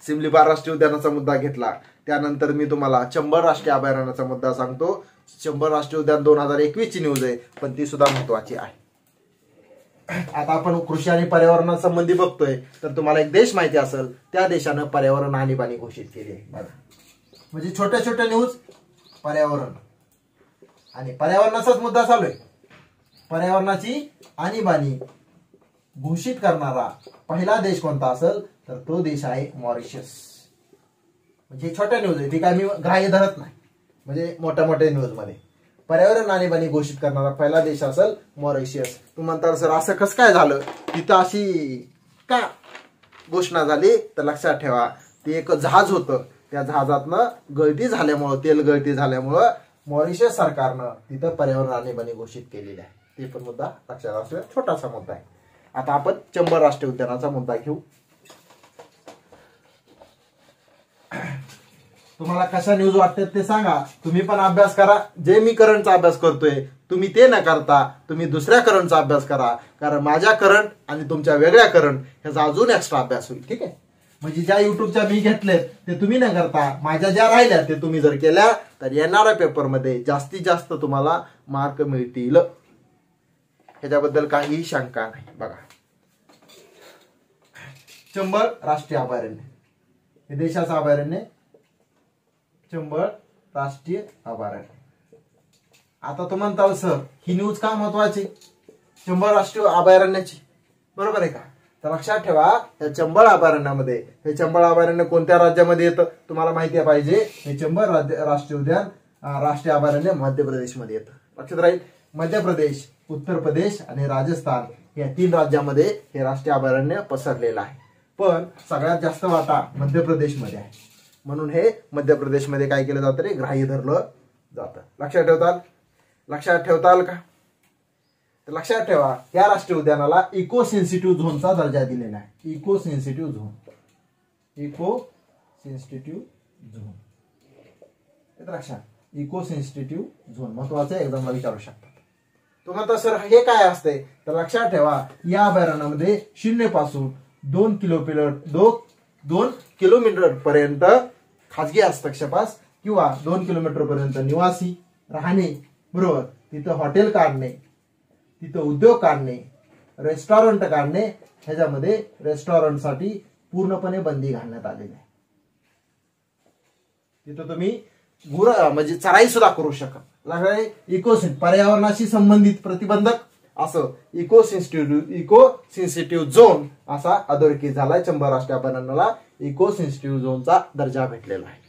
सिमलीपाल राष्ट्रीय उद्यानाचा मुद्दा घेतला. त्यानंतर मी तुम्हाला चंबळ राष्ट्रीय अभयारण्याचा मुद्दा सांगतो. चंबळ राष्ट्रीय उद्यान 2021 ची न्यूज आहे, पण ती सुद्धा महत्वाची आहे. आता आपण कृषी आणि पर्यावरणासंबंधी बघतोय, तर तुम्हाला एक देश माहिती असेल, त्या देशानं पर्यावरण आणीबाणी घोषित केली आहे. म्हणजे छोट्या छोट्या न्यूज पर्यावरण आणि पर्यावरणाचाच मुद्दा चालू आहे. पर्यावरणाची आणीबाणी घोषित करणारा पहिला देश कोणता असेल, तर तो देश आहे मॉरिशस. म्हणजे छोट्या न्यूज आहे, ती काय मी ग्राह्य धरत नाही. म्हणजे मोठ्या मोठ्या न्यूज मध्ये पर्यावरण आणीबाणी घोषित करणारा पहिला देश असेल मॉरिशस. तुम्ही म्हणता सर असं कसं काय झालं, तिथं अशी का घोषणा झाली? तर लक्षात ठेवा, ते एक जहाज होतं, त्या जहाजातनं गळती झाल्यामुळं, तेल गळती झाल्यामुळं मॉरिशस सरकारनं तिथं पर्यावरण आणीबाणी घोषित केलेली आहे. ते पण मुद्दा लक्षात असलेला छोटासा मुद्दा आहे. आता आपण चंबळ राष्ट्रीय उद्यानाचा मुद्दा घेऊ. तुम्हाला कशा न्यूज वाटतात ते सांगा. तुम्ही पण अभ्यास करा. जे मी करंटचा अभ्यास करतोय तुम्ही ते न करता तुम्ही दुसऱ्या करंटचा अभ्यास करा, कारण माझ्या करंट आणि तुमच्या वेगळ्या करंट ह्याचा अजून एक्स्ट्रा अभ्यास होईल. ठीक आहे. म्हणजे ज्या युट्यूबच्या मी घेतलेत ते तुम्ही न करता माझ्या ज्या राहिल्या ते तुम्ही जर केल्या तर येणाऱ्या पेपरमध्ये जास्तीत जास्त तुम्हाला मार्क मिळतील. ह्याच्याबद्दल काहीही शंका नाही. बघा, चंबळ राष्ट्रीय अभयारण्य हे देशाचं अभयारण्य, चंबळ राष्ट्रीय अभयारण्य. आता तो म्हणता सर ही न्यूज का महत्वाची चंबळ राष्ट्रीय अभयारण्याची, बरोबर आहे का? तर लक्षात ठेवा, या चंबळ अभयारण्यामध्ये, हे चंबळ अभयारण्य कोणत्या राज्यामध्ये येतं तुम्हाला माहिती पाहिजे. हे चंबळ राष्ट्रीय उद्यान राष्ट्रीय अभयारण्य मध्य प्रदेशमध्ये येतं. लक्षात राहील, मध्य प्रदेश, उत्तर प्रदेश आणि राजस्थान या 3 राज्यामध्ये हे राष्ट्रीय अभयारण्य पसरलेलं आहे. पण सगळ्यात जास्त वाटा मध्य प्रदेशमध्ये आहे, म्हणून हे मध्य प्रदेशमध्ये काय केलं जातं रे, ग्राह्य धरलं जातं. लक्षात ठेवताल का? तर लक्षात ठेवा, या राष्ट्रीय उद्यानाला इको सेन्सिटिव्ह झोनचा दर्जा दिलेला आहे. Eco sensitive zone, eco sensitive zone. लक्षात, इको सेन्सिटिव्ह झोन महत्वाचं आहे, एक्झामला विचारू शकतात. तुम्हाला सर हे काय असते, तर लक्षात ठेवा, या अभयारण्यामध्ये 0 पासून 2 किलोमीटर पर्यंत खाजगी हस्तक्षेपास किंवा 2 किलोमीटर पर्यंत निवासी राहणे, बरोबर, तिथं हॉटेल काढणे, तिथं उद्योग काढणे, रेस्टॉरंट काढणे, ह्याच्यामध्ये रेस्टॉरंटसाठी पूर्णपणे बंदी घालण्यात आलेली आहे. तिथं तुम्ही म्हणजे चराई सुद्धा करू शकता. पर्यावरणाशी संबंधित प्रतिबंधक असं इको सेन्सिटिव्ह झोन असा अधोरेखित झालाय. चंबळ राष्ट्रीय अभयारण्याला इको सेन्सिटिव्ह झोनचा दर्जा भेटलेला आहे.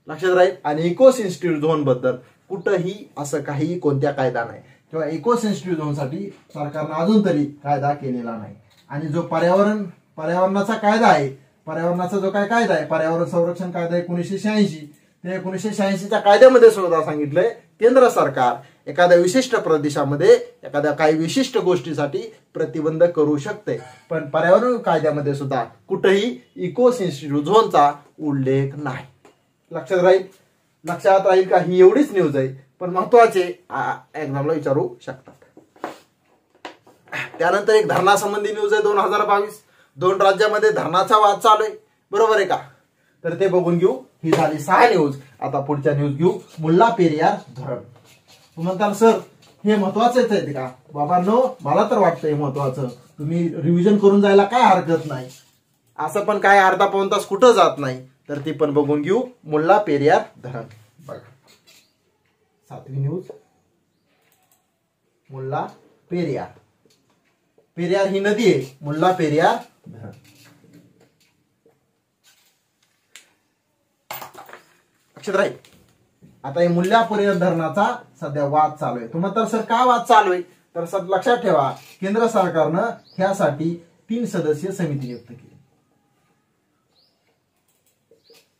लक्षात राहील. आणि इको सेन्सिटिव्ह झोन बद्दल कुठंही असं काही कोणत्या कायदा नाही किंवा इको सेन्सिटिव्ह झोन साठी सरकारनं अजून तरी कायदा केलेला नाही. आणि जो पर्यावरणाचा कायदा आहे, पर्यावरणाचा जो काय कायदा आहे, पर्यावरण संरक्षण कायदा 1986, ते 1986च्या कायद्यामध्ये सुद्धा सांगितलंय केंद्र सरकार एखाद्या विशिष्ट प्रदेशामध्ये एखाद्या काही विशिष्ट गोष्टीसाठी प्रतिबंध करू शकते. पण पर्यावरण कायद्यामध्ये सुद्धा कुठेही इको सेन्सिटिव्ह झोनचा उल्लेख नाही. लक्षात राहील का? ही एवढीच न्यूज आहे, पण महत्वाचे एक्झामला विचारू शकतात. त्यानंतर एक धरणासंबंधी न्यूज आहे 2022. 2 राज्यामध्ये धरणाचा वाद चालू आहे, बरोबर आहे का? तर ते बघून घेऊ. ही झाली 6 न्यूज. आता पुढच्या न्यूज घेऊ. मुल्ला पेरियार धरण. तुम्ही म्हणताल सर हे महत्वाचंच आहे का? बाबांनो, मला तर वाटतंय महत्वाचं. तुम्ही रिव्हिजन करून जायला काय हरकत नाही. असं पण काय अर्धा पाऊण तास कुठं जात नाही, तर ती पण बघून घेऊ. मुल्ला पेरियार धरण. बघा, 7वी न्यूज. मुल्ला पेरियार. पेरियार ही नदी आहे, मुल्ला पेरियार धरण. लक्षात राहील. आता हे मुल्ला पेरियार धरणाचा सध्या वाद चालू आहे. तुम्हाला सर का वाद चालू आहे, तर लक्षात ठेवा, केंद्र सरकारनं ह्यासाठी 3 सदस्यीय समिती नियुक्त केली.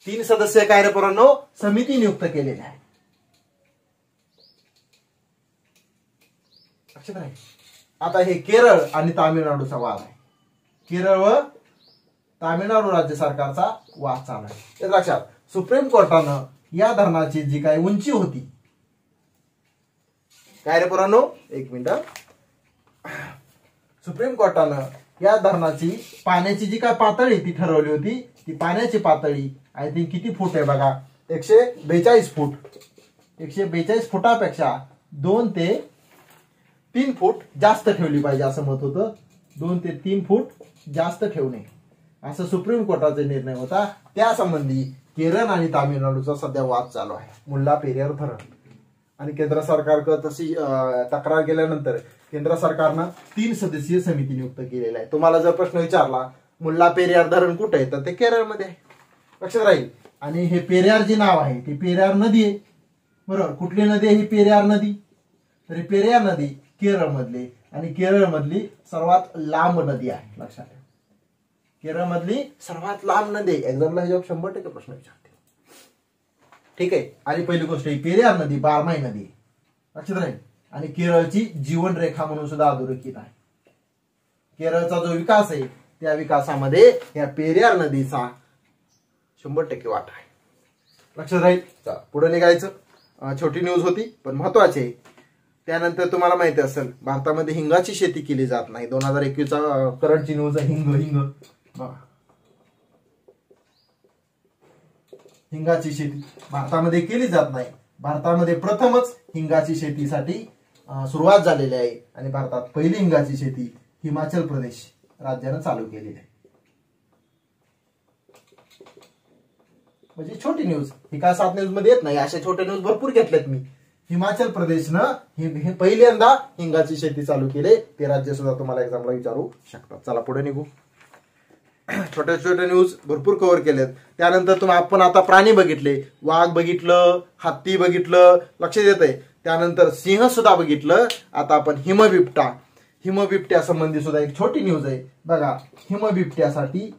3 सदस्य काय रे पोरांनो, समिती नियुक्त केलेली आहे. लक्षात राहील. आता हे केरळ आणि तामिळनाडूचा वाद आहे. केरळ व तामिळनाडू राज्य सरकारचा वाद चालू आहे. हे लक्षात. सुप्रीम कोर्टानं या धरणाची जी काही उंची होती, काय रे पोरांनो, 1 मिनिट, सुप्रीम कोर्टानं या धरणाची पाण्याची जी काय पातळी ती ठरवली होती, ती पाण्याची पातळी आय थिंक किती फूट आहे बघा, 142 फूट. 142 फुटापेक्षा 2 ते 3 फूट जास्त ठेवली पाहिजे असं मत होतं. 2 ते 3 फूट जास्त ठेवणे असं सुप्रीम कोर्टाचा निर्णय होता. त्या संबंधी केरळ आणि तामिळनाडूचा सध्या वाद चालू आहे, मुल्ला पेरियार धरण. आणि केंद्र सरकारकडे तशी तक्रार केल्यानंतर केंद्र सरकारनं 3 सदस्यीय समिती नियुक्त केलेली आहे. तुम्हाला जर प्रश्न विचारला मुल्ला पेरियार धरण कुठे आहे, तर ते केरळमध्ये आहे, लक्षात राहील. आणि हे पेरियार जे नाव आहे ते पेरियार नदी आहे, बरोबर. कुठली नदी आहे ही पेरियार नदी? तर पेरियार नदी केरळमधली, आणि केरळमधली सर्वात लांब नदी आहे, लक्षात ठेवा. केरळमधली सर्वात लांब नदी. एक्झामला हे 100% प्रश्न विचारते, ठीक आहे. आणि पहिली गोष्ट ही पेरियार नदी 12 नदी, लक्षात राहील. आणि केरळची जीवनरेखा म्हणून सुद्धा अधोरेखित आहे. केरळचा जो विकास आहे त्या विकासामध्ये या पेरियार नदीचा 100% वाटा आहे, लक्षात राहील. पुढे निघायचं. छोटी न्यूज होती पण महत्वाची आहे. त्यानंतर तुम्हाला माहिती असेल भारतामध्ये हिंगाची शेती केली जात नाही. 2021चा करंटची न्यूज आहे. हिंगाची शेती भारतामध्ये केली जात नाही. भारतामध्ये प्रथमच हिंगाची शेतीसाठी सुरुवात झालेली आहे. आणि भारतात पहिली हिंगाची शेती हिमाचल प्रदेश राज्यानं चालू केलेली आहे. म्हणजे छोटी न्यूज ही काय 7 न्यूज मध्ये येत नाही, अशा छोट्या न्यूज भरपूर घेतल्यात मी. हिमाचल प्रदेशनं हे पहिल्यांदा हिंगाची शेती चालू केली. ते राज्य सुद्धा तुम्हाला एक्झामला विचारू शकतात. चला पुढे निघू. छोट्या छोट्या न्यूज भरपूर कव्हर केलेत. त्यानंतर आपण आता प्राणी बघितले, वाघ बघितलं, हत्ती बघितलं, लक्षात येत आहे. त्यानंतर सिंह सुद्धा बघितलं. आता आपण हिमबिबट्या संबंधी सुद्धा एक छोटी न्यूज आहे बघा. हिमबिबट्यासाठी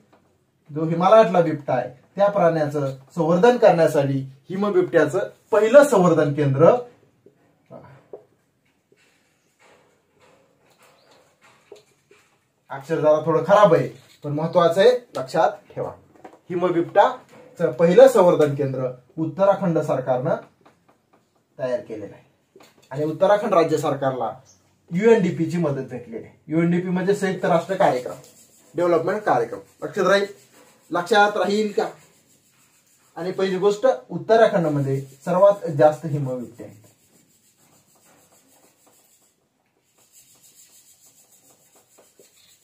जो हिमालयातला बिबटा आहे त्या प्राण्याचं संवर्धन करण्यासाठी हिमबिबट्याचं पहिलं संवर्धन केंद्र अक्षर जरा थोडं खराब आहे पण महत्वाचं आहे, लक्षात ठेवा. हिमबिबटाचं पहिलं संवर्धन केंद्र उत्तराखंड सरकारनं तयार केलेलं आहे. आणि उत्तराखंड राज्य सरकारला UNDP ची मदत भेटलेली आहे. UNDP म्हणजे संयुक्त राष्ट्र कार्यक्रम, डेव्हलपमेंट कार्यक्रम. लक्षात राहील का? आणि पहिली गोष्ट उत्तराखंडमध्ये सर्वात जास्त हिमबिबटे आहेत.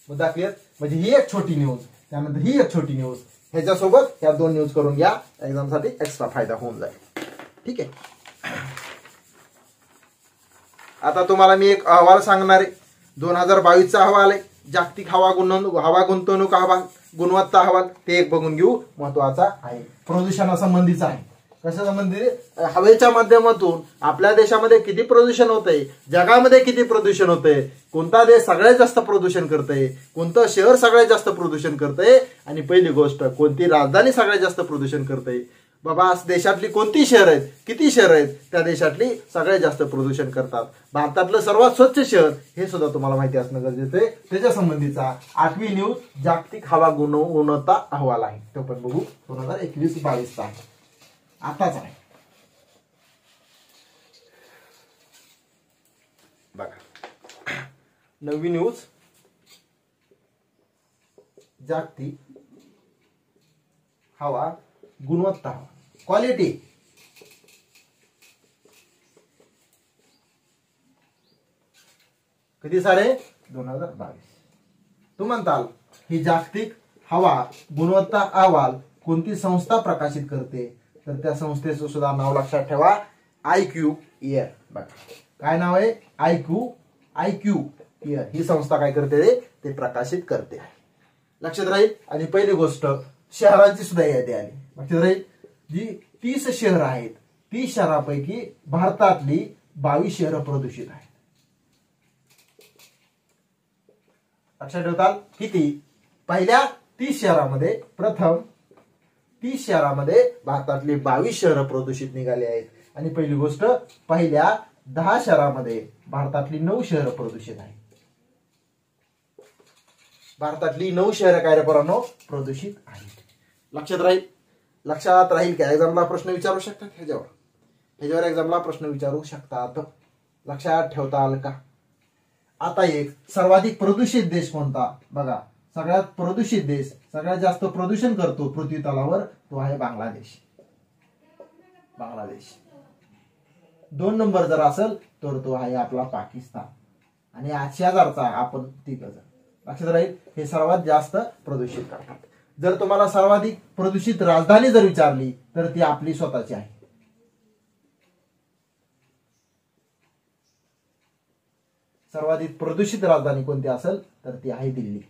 मुद्दा क्लिअर. म्हणजे ही एक छोटी न्यूज, त्यानंतर ही एक छोटी न्यूज, ह्याच्यासोबत ह्या 2 न्यूज करून घ्या, एक्झाम साठी एक्स्ट्रा फायदा होऊन जाईल. ठीक आहे. आता तुम्हाला मी एक अहवाल सांगणार आहे. 2022चा अहवाल आहे, जागतिक हवा गुंतवणूक अहवाल, गुणवत्ता अहवाल. ते एक बघून घेऊ, महत्वाचा आहे. प्रदूषणासंबंधीचा आहे. कशा संबंधित? हवेच्या माध्यमातून आपल्या देशामध्ये किती प्रदूषण होतंय, जगामध्ये किती प्रदूषण होतंय, कोणता देश सगळ्यात जास्त प्रदूषण करतंय, कोणतं शहर सगळ्यात जास्त प्रदूषण करतंय, आणि पहिली गोष्ट कोणती राजधानी सगळ्यात जास्त प्रदूषण करतंय. बाबा देशातली कोणती शहर आहेत, किती शहर आहेत, त्या देशातली सगळ्यात जास्त प्रदूषण करतात. भारतातलं सर्वात स्वच्छ शहर हे सुद्धा तुम्हाला माहिती असणं गरजेचं आहे. त्याच्या संबंधीचा 8वी न्यूज जागतिक हवा गुणवत्ता अहवाल आहे. तो पण बघू. 2021-22 आहे, आताच आहे बघा. 9वी न्यूज जागतिक हवा गुणवत्ता, क्वालिटी. किती सारे? 2022. तुम्ही म्हणताल ही जागतिक हवा गुणवत्ता अहवाल कोणती संस्था प्रकाशित करते, तर त्या संस्थेचं सुद्धा नाव लक्षात ठेवा, IQAir. बघा काय नाव आहे? IQAir ही संस्था काय करते? ते प्रकाशित करते. लक्षात राहील. आणि पहिली गोष्ट शहरांची सुद्धा यादी आली. लक्षात राहील. जी 30 शहर आहेत, 30 शहरापैकी भारतातली 22 शहरं प्रदूषित आहेत. लक्षात ठेवताल किती? पहिल्या 30 शहरामध्ये, प्रथम 30 शहरामध्ये भारतातली 22 शहरं प्रदूषित निघाली आहेत. आणि पहिली गोष्ट पहिल्या 10 शहरामध्ये भारतातली 9 शहरं प्रदूषित आहेत. भारतातली 9 शहरं काय रे पोरांनो? प्रदूषित आहेत. लक्षात राहील का? एक्झामला प्रश्न विचारू शकतात ह्याच्यावर एक्झामला प्रश्न विचारू शकतात. लक्षात ठेवताल का? आता एक सर्वाधिक प्रदूषित देश कोणता बघा, सगळ्यात प्रदूषित देश, सगळ्यात जास्त प्रदूषण करतो पृथ्वी तलावर, तो आहे बांगलादेश. बांगलादेश 2 नंबर जर असेल तर तो आहे आपला पाकिस्तान. आणि 80,000चा आपण 3 लक्षात राहील. हे सर्वात जास्त प्रदूषित करतात. जर तुम्हाला सर्वाधिक प्रदूषित राजधानी जर विचारली तर ती आपली स्वतःची आहे. सर्वाधिक प्रदूषित राजधानी कोणती असेल तर ती आहे दिल्ली.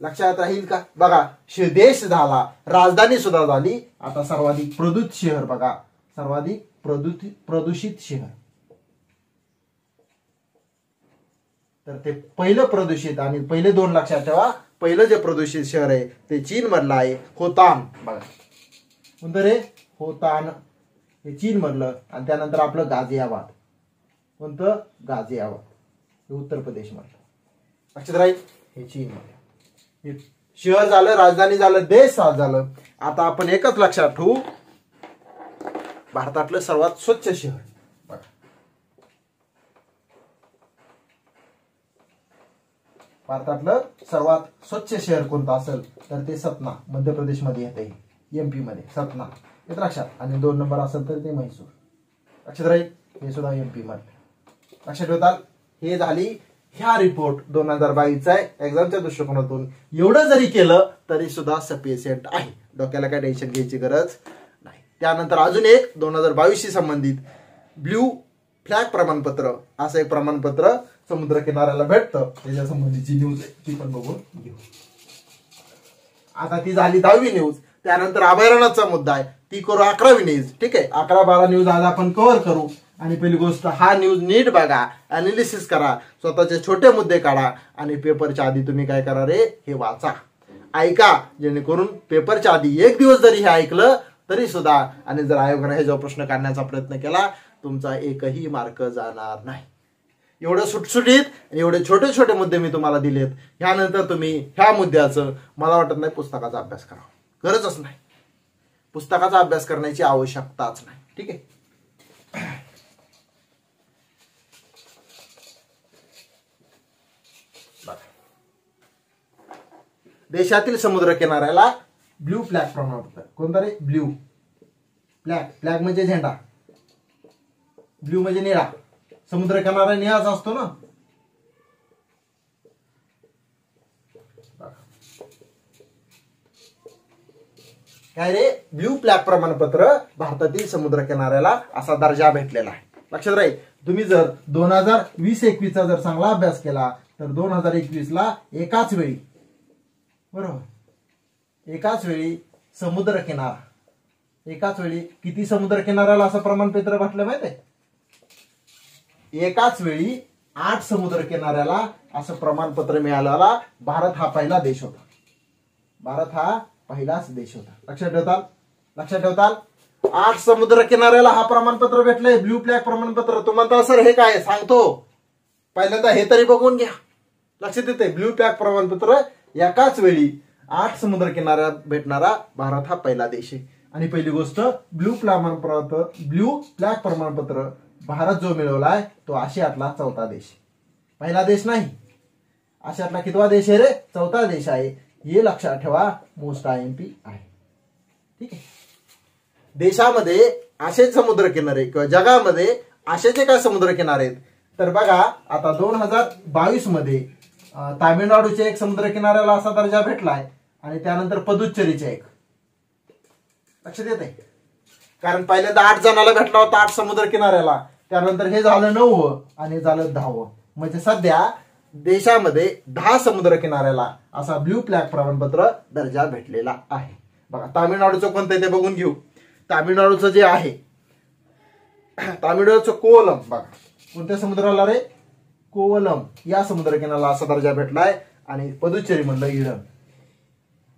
लक्षात राहील का? बघा, देश झाला, राजधानी सुद्धा झाली. आता सर्वाधिक प्रदूषित शहर बघा, सर्वाधिक प्रदूषित शहर, तर ते पहिलं प्रदूषित आणि पहिले 2 लक्षात ठेवा. पहिलं जे प्रदूषित शहर आहे ते चीन मधलं आहे, होतान. बघा कोणतं रे? होतान, हे चीन मधलं. आणि त्यानंतर आपलं गाझियाबाद. कोणतं? गाझियाबाद, हे उत्तर प्रदेश मधलं. लक्षात राहील, हे चीन मध्ये. शहर झालं, राजधानी झालं, देश झालं. आता आपण एकच लक्षात ठेवू, भारतातलं सर्वात स्वच्छ शहर बघा. भारतातलं सर्वात स्वच्छ शहर कोणतं असेल तर ते सतना, मध्य प्रदेश मध्ये येते, एमपी मध्ये सतना येत लक्षात. आणि 2 नंबर असेल तर ते म्हैसूर. लक्षात राहील, हे सुद्धा एमपी मध्ये. लक्षात ठेवताल. हे झाली ह्या रिपोर्ट 2022 आहे. एक्झामच्या दृष्टिकोनातून एवढं जरी केलं तरी सुद्धा सफिशियंट आहे, डोक्याला काय टेन्शन घ्यायची गरज नाही. त्यानंतर अजून एक 2022 शी संबंधित ब्ल्यू फ्लॅग प्रमाणपत्र, असं एक प्रमाणपत्र समुद्र किनाऱ्याला भेटतं, त्याच्या संबंधीची न्यूज आहे, ती पण बघून घेऊ. आता ती झाली 10वी न्यूज. त्यानंतर अभयारण्याचा मुद्दा आहे, ती करू 11वी न्यूज. ठीक आहे, 11-12 न्यूज आज आपण कव्हर करू. आणि पहिली गोष्ट, हा न्यूज नीट बघा, अनालिसिस करा, स्वतःचे छोटे मुद्दे काढा आणि पेपरच्या आधी तुम्ही काय करा रे, हे वाचा, ऐका, जेणेकरून पेपरच्या आधी 1 दिवस जरी हे ऐकलं तरी सुद्धा, आणि जर आयोगाने हे जो प्रश्न काढण्याचा प्रयत्न केला, तुमचा एकही मार्क जाणार नाही. एवढं सुटसुटीत एवढे छोटे छोटे मुद्दे मी तुम्हाला दिलेत. ह्यानंतर तुम्ही ह्या मुद्द्याचं मला वाटत नाही पुस्तकाचा अभ्यास करावा, गरजच नाही. पुस्तकाचा अभ्यास करण्याची आवश्यकताच नाही. ठीक आहे. देशातील समुद्र किनाऱ्याला ब्ल्यू फ्लॅग प्रमाणपत्र. कोणता रे? Blue flag. फ्लॅग म्हणजे झेंडा, ब्ल्यू म्हणजे निळा. समुद्र किनारा निळाच असतो ना. काय रे? ब्ल्यू फ्लॅग प्रमाणपत्र भारतातील समुद्र किनाऱ्याला असा दर्जा भेटलेला आहे. लक्षात राहील. तुम्ही जर 2020-21 चा जर चांगला अभ्यास केला तर 2021 ला एकाच वेळी, बरोबर, एकाच वेळी समुद्र किनारा, एकाच वेळी किती समुद्र किनाऱ्याला असं प्रमाणपत्र भेटलं माहितीये? एकाच वेळी 8 समुद्र किनाऱ्याला असं प्रमाणपत्र मिळालेला भारत हा पहिला देश होता. भारत हा पहिलाच देश होता. लक्षात ठेवताल. लक्षात ठेवताल. 8 समुद्र किनाऱ्याला हा प्रमाणपत्र भेटलंय, ब्ल्यू फ्लॅग प्रमाणपत्र. तुम्हाला सर हे काय सांगतो, पहिल्यांदा हे तरी बघून घ्या. लक्षात येते, ब्ल्यू फ्लॅग प्रमाणपत्र एकाच वेळी 8 समुद्र किनाऱ्यात भेटणारा भारत हा पहिला देश आहे. आणि पहिली गोष्ट, ब्ल्यू फ्लॅग प्रमाणपत्र भारत जो मिळवलाय तो आशियातला 4था देश. पहिला देश नाही, आशियातला कितवा देश आहे रे? 4था देश आहे. हे लक्षात ठेवा, मोस्ट IMP आहे. ठीक आहे. देशामध्ये असे समुद्र किनारे किंवा जगामध्ये असेचे काय समुद्र किनारे आहेत तर बघा, आता 2022 मध्ये तामिळनाडूच्या एक समुद्र किनाऱ्याला असा दर्जा भेटलाय आणि त्यानंतर पदुच्चेरीच्या एक. लक्षात येते, कारण पहिल्यांदा 8 जणांना भेटला होता 8 समुद्र किनाऱ्याला, त्यानंतर हे झालं 9वं आणि हे झालं 10वं. म्हणजे सध्या देशामध्ये 10 समुद्र किनाऱ्याला असा ब्ल्यू फ्लॅग प्रमाणपत्र दर्जा भेटलेला आहे. बघा, तामिळनाडूचं कोणतं ते बघून घेऊ. तामिळनाडूचं जे आहे, तामिळनाडूचं कोवलम, बघा कोणत्या समुद्राला रे? कोवलम या समुद्र किनाऱ्याला असा दर्जा भेटलाय. आणि पदुच्चेरी म्हणलं ईडन.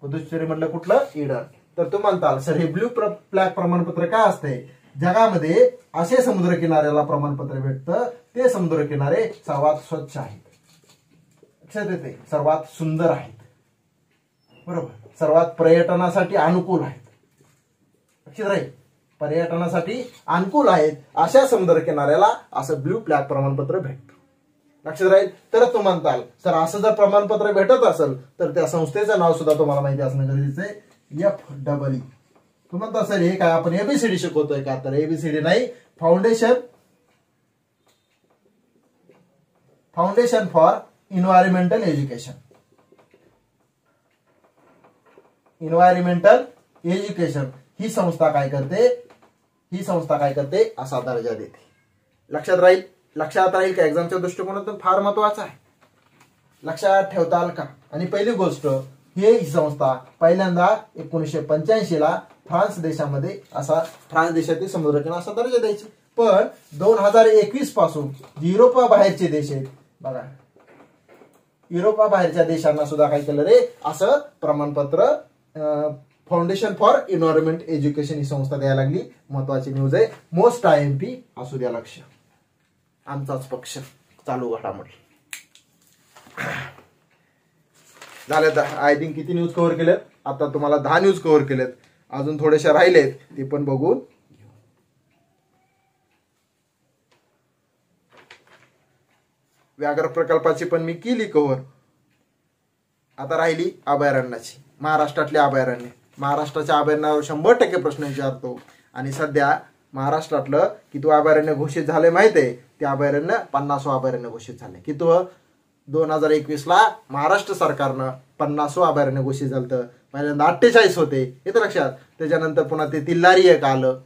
पदुच्चेरी म्हणलं कुठलं? ईडन. तर तू म्हणताल सर हे ब्ल्यू फ्लॅग प्रमाणपत्र काय असते? जगामध्ये असे समुद्र किनाऱ्याला प्रमाणपत्र भेटतं ते समुद्र किनारे सर्वात स्वच्छ आहेत, लक्षात येते, सर्वात सुंदर आहेत, बरोबर, सर्वात पर्यटनासाठी अनुकूल आहेत. लक्षात राहील, पर्यटनासाठी अनुकूल आहेत अशा समुद्र किनाऱ्याला असं ब्ल्यू फ्लॅग प्रमाणपत्र भेटतं. लक्षात राहील. तर तुम्ही म्हणताल सर असं जर प्रमाणपत्र भेटत असेल तर त्या संस्थेचं नाव सुद्धा तुम्हाला माहिती असणं गरजेचं आहे. FEE. तुम्ही म्हणता सर हे काय आपण एबीसीडी शिकवतोय का? तर एबीसीडी नाही, foundation for environmental education. Environmental education ही संस्था काय करते? असा दर्जा देते. लक्षात राहील का? एक्झामच्या दृष्टिकोनातून फार महत्वाचं आहे. लक्षात ठेवताल का? आणि पहिली गोष्ट ही संस्था पहिल्यांदा 1985 ला फ्रान्स देशातील समुद्रकिनारा असा दर्जा द्यायची. पण 2021 पासून युरोपा बाहेरचे देश आहेत बघा, युरोपा बाहेरच्या देशांना सुद्धा काय केलं रे असं प्रमाणपत्र फाउंडेशन फॉर एन्व्हायरमेंट एज्युकेशन ही संस्था द्यायला लागली. महत्वाची न्यूज आहे. मोस्ट IMP असू द्या लक्ष, आमचाच पक्ष. चालू घडामोडी झाल्या. आय थिंक किती न्यूज कव्हर केलेत? आता तुम्हाला 10 न्यूज कव्हर केलेत. अजून थोडेसे राहिलेत ते पण बघून. व्याघ्र प्रकल्पाची पण मी केली कव्हर. आता राहिली अभयारण्याची. महाराष्ट्रातली अभयारण्य. महाराष्ट्राच्या अभयारण्यावर 100% प्रश्न विचारतो. आणि सध्या महाराष्ट्रातलं किती अभयारण्य घोषित झाले माहिती आहे? ते अभयारण्य 50 अभयारण्य घोषित झाले. किती? 2021 ला महाराष्ट्र सरकारनं 50 अभयारण्य घोषित झालं. पहिल्यांदा 48 होते, येतं लक्षात. त्याच्यानंतर पुन्हा ते तिल्लारी एक आलं,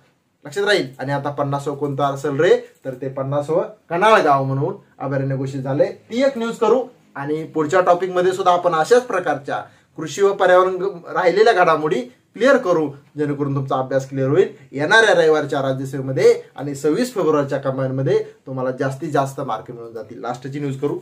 लक्षात राहील. आणि आता 50 कोणतं असेल रे? तर ते 50 कनाळगाव म्हणून अभयारण्य घोषित झाले. ती एक न्यूज करू. आणि पुढच्या टॉपिक मध्ये सुद्धा आपण अशाच प्रकारच्या कृषी व पर्यावरण राहिलेल्या घडामोडी क्लिअर करू, जेणेकरून तुमचा अभ्यास क्लिअर होईल. येणाऱ्या रविवारच्या राज्यसेवेमध्ये आणि 26 फेब्रुवारीच्या कंबाईनमध्ये तुम्हाला जास्तीत जास्त मार्क मिळून जातील. लास्टची न्यूज करू.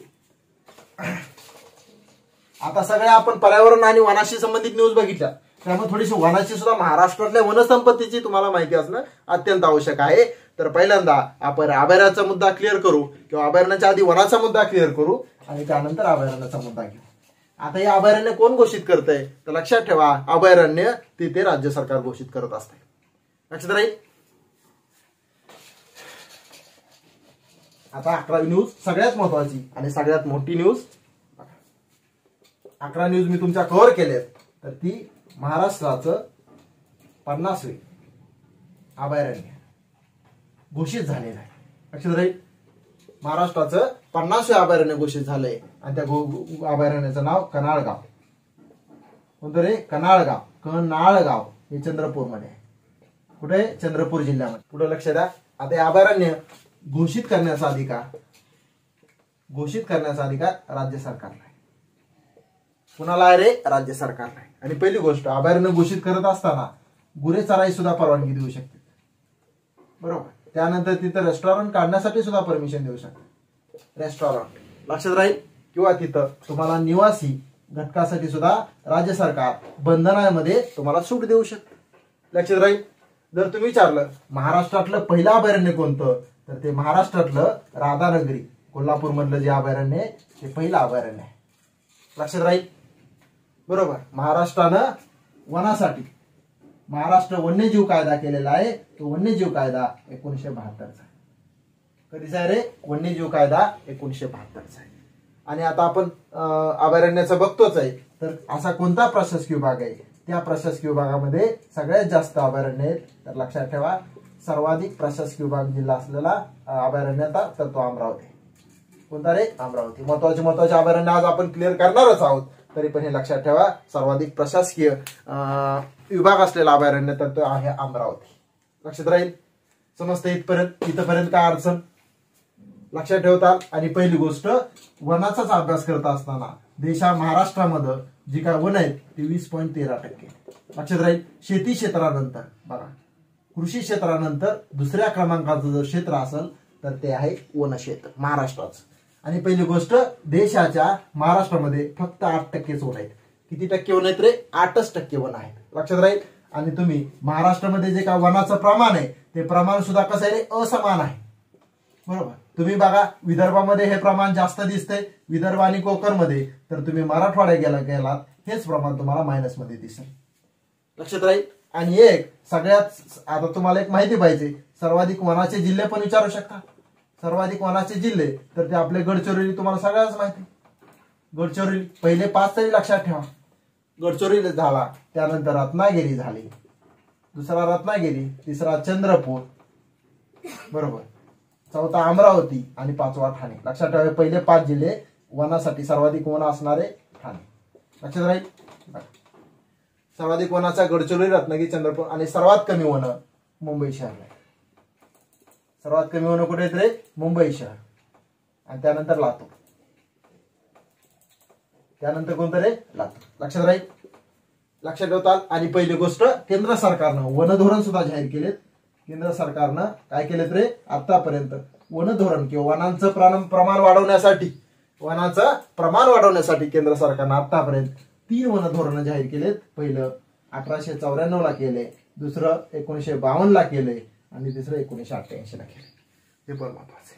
आता सगळ्या आपण पर्यावरण आणि वनाशी संबंधित न्यूज बघितल्या, त्यामुळे थोडीशी वनाची सुद्धा महाराष्ट्रातल्या वनसंपत्तीची तुम्हाला माहिती असणं अत्यंत आवश्यक आहे. तर पहिल्यांदा आपण अभयारण्याचा मुद्दा क्लिअर करू, किंवा अभयारण्याच्या आधी वनाचा मुद्दा क्लिअर करू आणि त्यानंतर अभयारण्याचा मुद्दा घेऊ. आता हे अभयारण्य कोण घोषित करतंय? तर लक्षात ठेवा, अभयारण्य ते राज्य सरकार घोषित करत असते. लक्षात राहील. आता 11वी न्यूज सगळ्यात महत्वाची आणि सगळ्यात मोठी न्यूज. 11 न्यूज मी तुमच्या कव्हर केल्यात. तर ती महाराष्ट्राचं 50वे अभयारण्य घोषित झालेलं आहे. लक्षात राहील. महाराष्ट्राचं 50वे अभयारण्य घोषित झालंय आणि त्या अभयारण्याचं नाव कनाळगाव. कोणतं रे? कनाळगाव हे चंद्रपूरमध्ये आहे. कुठे? चंद्रपूर जिल्ह्यामध्ये. पुढे लक्ष द्या. आता हे अभयारण्य घोषित करण्याचा अधिकार राज्य सरकारला आहे. कुणाला आहे रे? राज्य सरकारला आहे. आणि पहिली गोष्ट, अभयारण्य घोषित करत असताना गुरे चराई सुद्धा परवानगी देऊ शकते, बरोबर. त्यानंतर तिथं रेस्टॉरंट काढण्यासाठी सुद्धा परमिशन देऊ शकते, रेस्टॉरंट. लक्षात राहील. किंवा तिथं तुम्हाला निवासी घटकासाठी सुद्धा राज्य सरकार बंधनामध्ये तुम्हाला सूट देऊ शकते. लक्षात राहील. जर तुम्ही विचारलं महाराष्ट्रातलं पहिलं अभयारण्य कोणतं, तर ते महाराष्ट्रातलं राधानगरी कोल्हापूर मधलं जे अभयारण्य आहे ते पहिलं अभयारण्य आहे. लक्षात राहील. बरोबर. महाराष्ट्रानं वनासाठी महाराष्ट्र वन्यजीव कायदा केलेला आहे. तो वन्यजीव कायदा 1972चा आहे. कधीचा आहे रे? वन्यजीव कायदा 1972चा आहे. आणि आता आपण अभयारण्याचं बघतोच आहे. तर असा कोणता प्रशासकीय विभाग आहे? त्या प्रशासकीय विभागामध्ये सगळ्यात जास्त अभयारण्य आहेत. तर लक्षात ठेवा, सर्वाधिक प्रशासकीय विभाग जिल्हा असलेला अभयारण्याचा तर तो अमरावती. कोणता रे? अमरावती. महत्वाचे अभयारण्य आज आपण क्लिअर करणारच आहोत. तरी पण हे लक्षात ठेवा, सर्वाधिक प्रशासकीय विभाग असलेला अभयारण्य तर तो आहे अमरावती. लक्षात राहील. समजतं इथपर्यंत काय अडचण? लक्षात ठेवता. आणि पहिली गोष्ट, वनाचाच अभ्यास करत असताना महाराष्ट्रामध्ये जी काय वन आहेत ती 20.13%. लक्षात राहील. शेती क्षेत्रानंतर बघा, कृषी क्षेत्रानंतर दुसऱ्या क्रमांकाचं जर क्षेत्र असेल तर ते आहे वनक्षेत्र महाराष्ट्राचं. आणि पहिली गोष्ट, देशाच्या महाराष्ट्रामध्ये फक्त 8% वन आहेत. किती टक्के वन आहेत रे? 8% वन आहेत. लक्षात राहील. आणि तुम्ही महाराष्ट्रामध्ये जे काय वनाचं प्रमाण आहे ते प्रमाण सुद्धा कसं आहे रे? असमान आहे, बरोबर. तुम्ही बघा, विदर्भामध्ये हे प्रमाण जास्त दिसतंय, विदर्भ आणि कोकणमध्ये. तर तुम्ही मराठवाड्यात गेलात हेच प्रमाण तुम्हाला मायनस मध्ये दिसेल. लक्षात राहील. आणि एक सगळ्यात, आता तुम्हाला एक माहिती पाहिजे, सर्वाधिक वनाचे जिल्हे पण विचारू शकता. सर्वाधिक वनाचे जिल्हे तर ते आपले गडचिरोली, तुम्हाला सगळ्यांनाच माहिती. गडचिरोली पहिले 5 तरी लक्षात ठेवा. गडचिरोली झाला, त्यानंतर रत्नागिरी झाली, दुसरा रत्नागिरी, तिसरा चंद्रपूर, बरोबर, चौथा अमरावती आणि 5वा ठाणे. लक्षात ठेवा पहिले 5 जिल्हे वनासाठी सर्वाधिक वन असणारे ठाणे. लक्षात राहील. सर्वाधिक वनाचा गडचिरोली, रत्नागिरी, चंद्रपूर आणि सर्वात कमी वन मुंबई शहर. सर्वात कमी वन कुठे आहेत रे? मुंबई शहर. आणि त्यानंतर लातूर. त्यानंतर कोणतं रे? लातूर. लक्षात राहील. लक्षात ठेवताल. आणि पहिली गोष्ट, केंद्र सरकारनं वन धोरण सुद्धा जाहीर केलेत. केंद्र सरकारनं काय केलेत रे? आतापर्यंत वन धोरण किंवा वनांचं प्रमाण वाढवण्यासाठी केंद्र सरकारनं आतापर्यंत 3 वन धोरण जाहीर केलेत. पहिलं 1894 ला केले, दुसरं 1952 ला केले आणि तिसरं 1988 ला केले. हे पण महत्वाचे,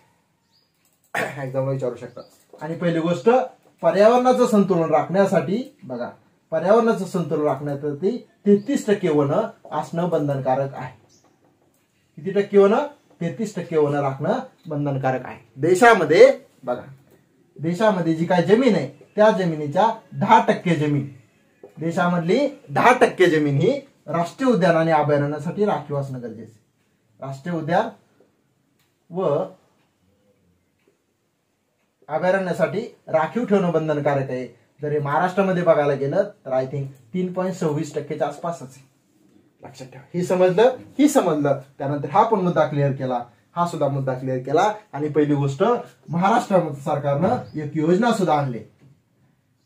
एक्झामला विचारू शकता. आणि पहिली गोष्ट, पर्यावरणाचं संतुलन राखण्यासाठी बघा, पर्यावरणाचं संतुलन राखण्यासाठी 33% वन असणं बंधनकारक आहे. किती टक्के वन? 33% वन राखणं बंधनकारक आहे. देशामध्ये बघा, देशामध्ये जी काय जमीन आहे त्या जमिनीच्या 10% जमीन, देशामधली 10% जमीन ही राष्ट्रीय उद्यान आणि अभयारण्यासाठी राखीव असणं गरजेचं आहे. राष्ट्रीय उद्यान व अभयारण्यासाठी राखीव ठेवणं बंधनकारक आहे. जर हे महाराष्ट्रामध्ये बघायला गेलं तर आय थिंक 3.26% आसपासच आहे. लक्षात ठेवा. ही समजलं. त्यानंतर हा पण मुद्दा क्लिअर केला, हा सुद्धा मुद्दा क्लिअर केला. आणि पहिली गोष्ट, महाराष्ट्र सरकारनं एक योजना सुद्धा आणली.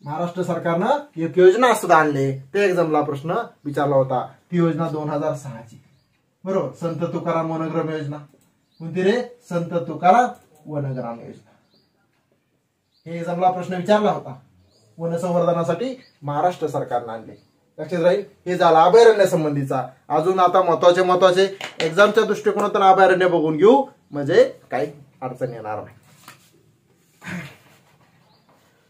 महाराष्ट्र सरकारनं एक योजना सुद्धा आणली. ते एक्झामला प्रश्न विचारला होता. ती योजना 2006 ची, बरोबर, संत तुकाराम वनग्राम योजना. कोणती रे? संत तुकाराम वनग्राम योजना. हे एक्झामला प्रश्न विचारला होता. वन संवर्धनासाठी महाराष्ट्र सरकारनं आणले. लक्षात राहील. हे झालं अभयारण्य संबंधीचा. अजून आता महत्वाचे एक्झामच्या दृष्टिकोनातून अभयारण्य बघून घेऊ, म्हणजे काही अडचण येणार नाही.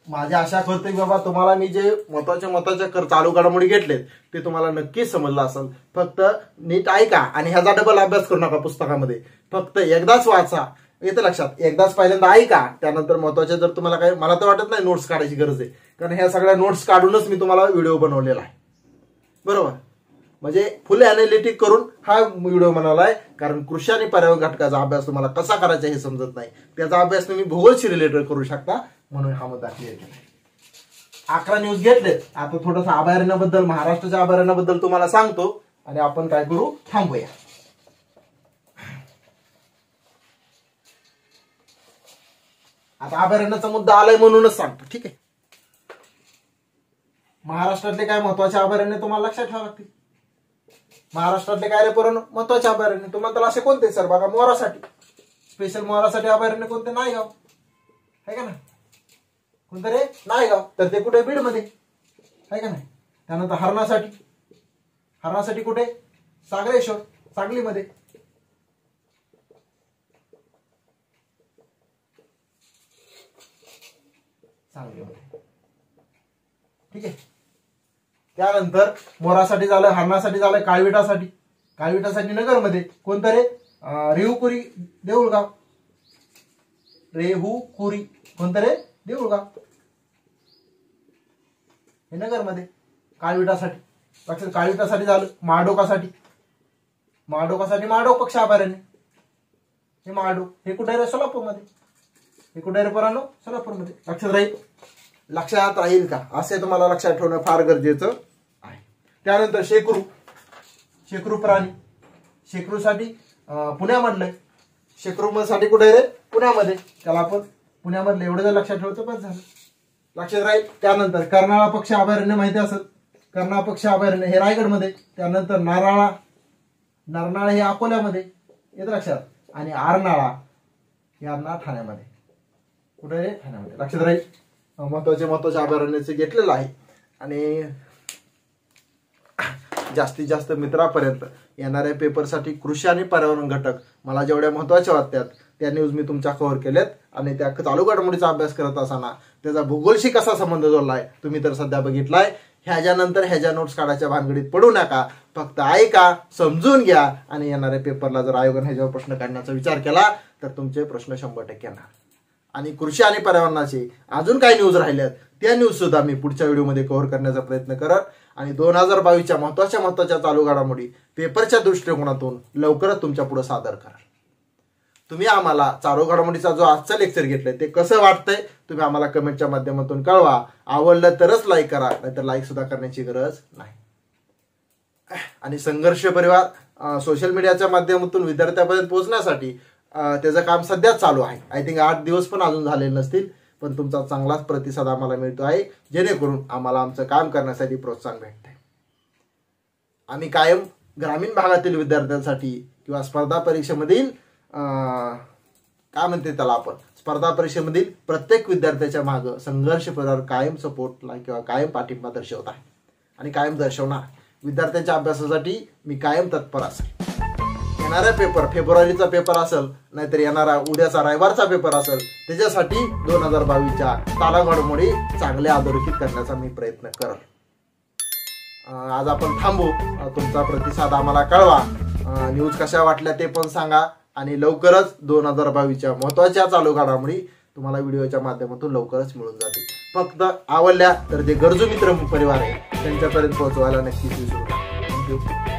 माझी आशा करतोय बाबा तुम्हाला मी जे महत्वाचे चालू घडामोडी घेतलेत ते तुम्हाला नक्कीच समजलं असेल. फक्त नीट ऐका आणि ह्याचा डबल अभ्यास करू नका पुस्तकामध्ये. फक्त एकदाच वाचा, येतं लक्षात. एकदाच पहिल्यांदा ऐका, त्यानंतर महत्वाचे जर तुम्हाला काही, मला तर वाटत नाही नोट्स काढायची गरज आहे, कारण ह्या सगळ्या नोट्स काढूनच मी तुम्हाला व्हिडिओ बनवलेला आहे. बरोबर, म्हणजे फुल अॅनालिटिक करून हा व्हिडिओ बनवलाय. कारण कृषी आणि पर्यावरण घटकाचा अभ्यास तुम्हाला कसा करायचा हे समजत नाही, त्याचा अभ्यास तुम्ही भूगोलशी रिलेटेड करू शकता, म्हणून हा मुद्दा क्लिअर केला. 11 न्यूज घेतलेत. आता थोडंसं अभयारण्याबद्दल, महाराष्ट्राच्या अभयारण्याबद्दल तुम्हाला सांगतो आणि आपण काय करू, थांबूया. आता अभयारण्याचा मुद्दा आलाय म्हणूनच सांगतो, ठीक आहे. महाराष्ट्रातले काय महत्वाचे अभयारण्य तुम्हाला लक्षात ठेवावं लागतील. महाराष्ट्रातले काय रे पोरांनो महत्वाचे अभयारण्य तुम्हाला असे कोणते? सर बघा, मोरासाठी स्पेशल, मोरासाठी अभयारण्य कोणते? नायगाव आहे का नाही? कोणतं रे? नायगाव. तर ते कुठे? बीड मध्ये आहे का नाही? त्यानंतर हरणासाठी कुठे? सागरेश्वर, सांगलीमध्ये. ठीक आहे. त्यानंतर मोरासाठी झालं, हरणासाठी झालं, काळविटासाठी नगरमध्ये. कोणतं रे? रेहुकुरी देऊळगाव. रेहुकुरी कोणतं रे? देऊळगाव, हे नगरमध्ये. काळविटासाठी लक्षात, काळविटासाठी झालं. महाडोकासाठी महाडोक पक्षी अभयारण्य, हे महाडोक. हे कुठे रे? सोलापूरमध्ये. हे कुठे रे पोरांनो? सोलापूरमध्ये. लक्षात राहील का? असे तुम्हाला लक्षात ठेवणं फार गरजेचं आहे. त्यानंतर शेकरू प्राणी, शेकरूसाठी पुण्यामधलं. शेकरूसाठी कुठे रे? पुण्यामध्ये. त्याला आपण पुण्यामधलं एवढं जर लक्षात ठेवतो बस झालं, लक्षात राहील. त्यानंतर कर्नाळा पक्षी अभयारण्य माहिती असेल. कर्नाळा पक्षी अभयारण्य हे रायगडमध्ये. त्यानंतर नरनाळा हे अकोल्यामध्ये, येत लक्षात. आणि आरनाळा हे ठाण्यामध्ये. कुठे रे? ठाण्यामध्ये. लक्षात राहील. महत्वाचे अभयारण्याचे घेतलेलं आहे. आणि जास्तीत जास्त मित्रापर्यंत येणाऱ्या पेपरसाठी कृषी आणि पर्यावरण घटक मला जेवढ्या महत्वाच्या वाटतात त्या न्यूज मी तुमच्या कव्हर केल्यात. आणि त्या चालू घडामोडीचा अभ्यास करत असताना त्याचा भूगोलशी कसा संबंध जोडलाय तुम्ही तर सध्या बघितलाय. ह्याच्यानंतर ह्याच्या नोट्स काढायच्या भानगडीत पडू नका. फक्त ऐका, समजून घ्या आणि येणाऱ्या पेपरला जर आयोगाने ह्याच्यावर प्रश्न काढण्याचा विचार केला तर तुमचे प्रश्न 100% येणार. आणि कृषी आणि पर्यावरणाचे अजून काही न्यूज राहिल्यात त्या न्यूज सुद्धा मी पुढच्या व्हिडिओमध्ये कव्हर करण्याचा प्रयत्न करत आणि 2022च्या महत्त्वाच्या चालू घडामोडी पेपरच्या दृष्टिकोनातून लवकरच तुमच्या पुढे सादर करा. तुम्ही आम्हाला चालू घडामोडीचा जो आजचं लेक्चर घेतलंय ते कसं वाटतंय तुम्ही आम्हाला कमेंटच्या माध्यमातून कळवा. आवडलं तरच लाईक करा, नाहीतर लाईक सुद्धा करण्याची गरज नाही. आणि संघर्ष परिवार सोशल मीडियाच्या माध्यमातून विद्यार्थ्यांपर्यंत पोहोचण्यासाठी त्याचं काम सध्या चालू आहे. आय थिंक 8 दिवस पण अजून झालेले नसतील, पण तुमचा चांगलाच प्रतिसाद आम्हाला मिळतो आहे, जेणेकरून आम्हाला आमचं काम करण्यासाठी प्रोत्साहन भेटतंय. आम्ही कायम ग्रामीण भागातील विद्यार्थ्यांसाठी किंवा स्पर्धा परीक्षेमधील काय म्हणते त्याला आपण स्पर्धा परीक्षेमधील प्रत्येक विद्यार्थ्याच्या मागं संघर्ष परिवार कायम सपोर्टला किंवा कायम पाठिंबा दर्शवत आहे आणि कायम दर्शवणार. विद्यार्थ्यांच्या अभ्यासासाठी मी कायम तत्पर असेल. येणारा पेपर फेब्रुवारीचा पेपर असेल, नाहीतर येणारा उद्याचा रविवारचा पेपर असेल, त्याच्यासाठी 2022च्या चालू घडामोडी चांगल्या अधोरेखित करण्याचा मी प्रयत्न करेन. आज आपण थांबू. तुमचा प्रतिसाद आम्हाला कळवा. न्यूज कशा वाटल्या ते पण सांगा आणि लवकरच 2022च्या महत्त्वाच्या चालू घडामोडी तुम्हाला व्हिडिओच्या माध्यमातून लवकरच मिळून जातील. फक्त आवडल्या तर जे गरजू मित्र परिवार आहे त्यांच्यापर्यंत पोहोचवायला नक्कीच विसरू नका. थँक्यू.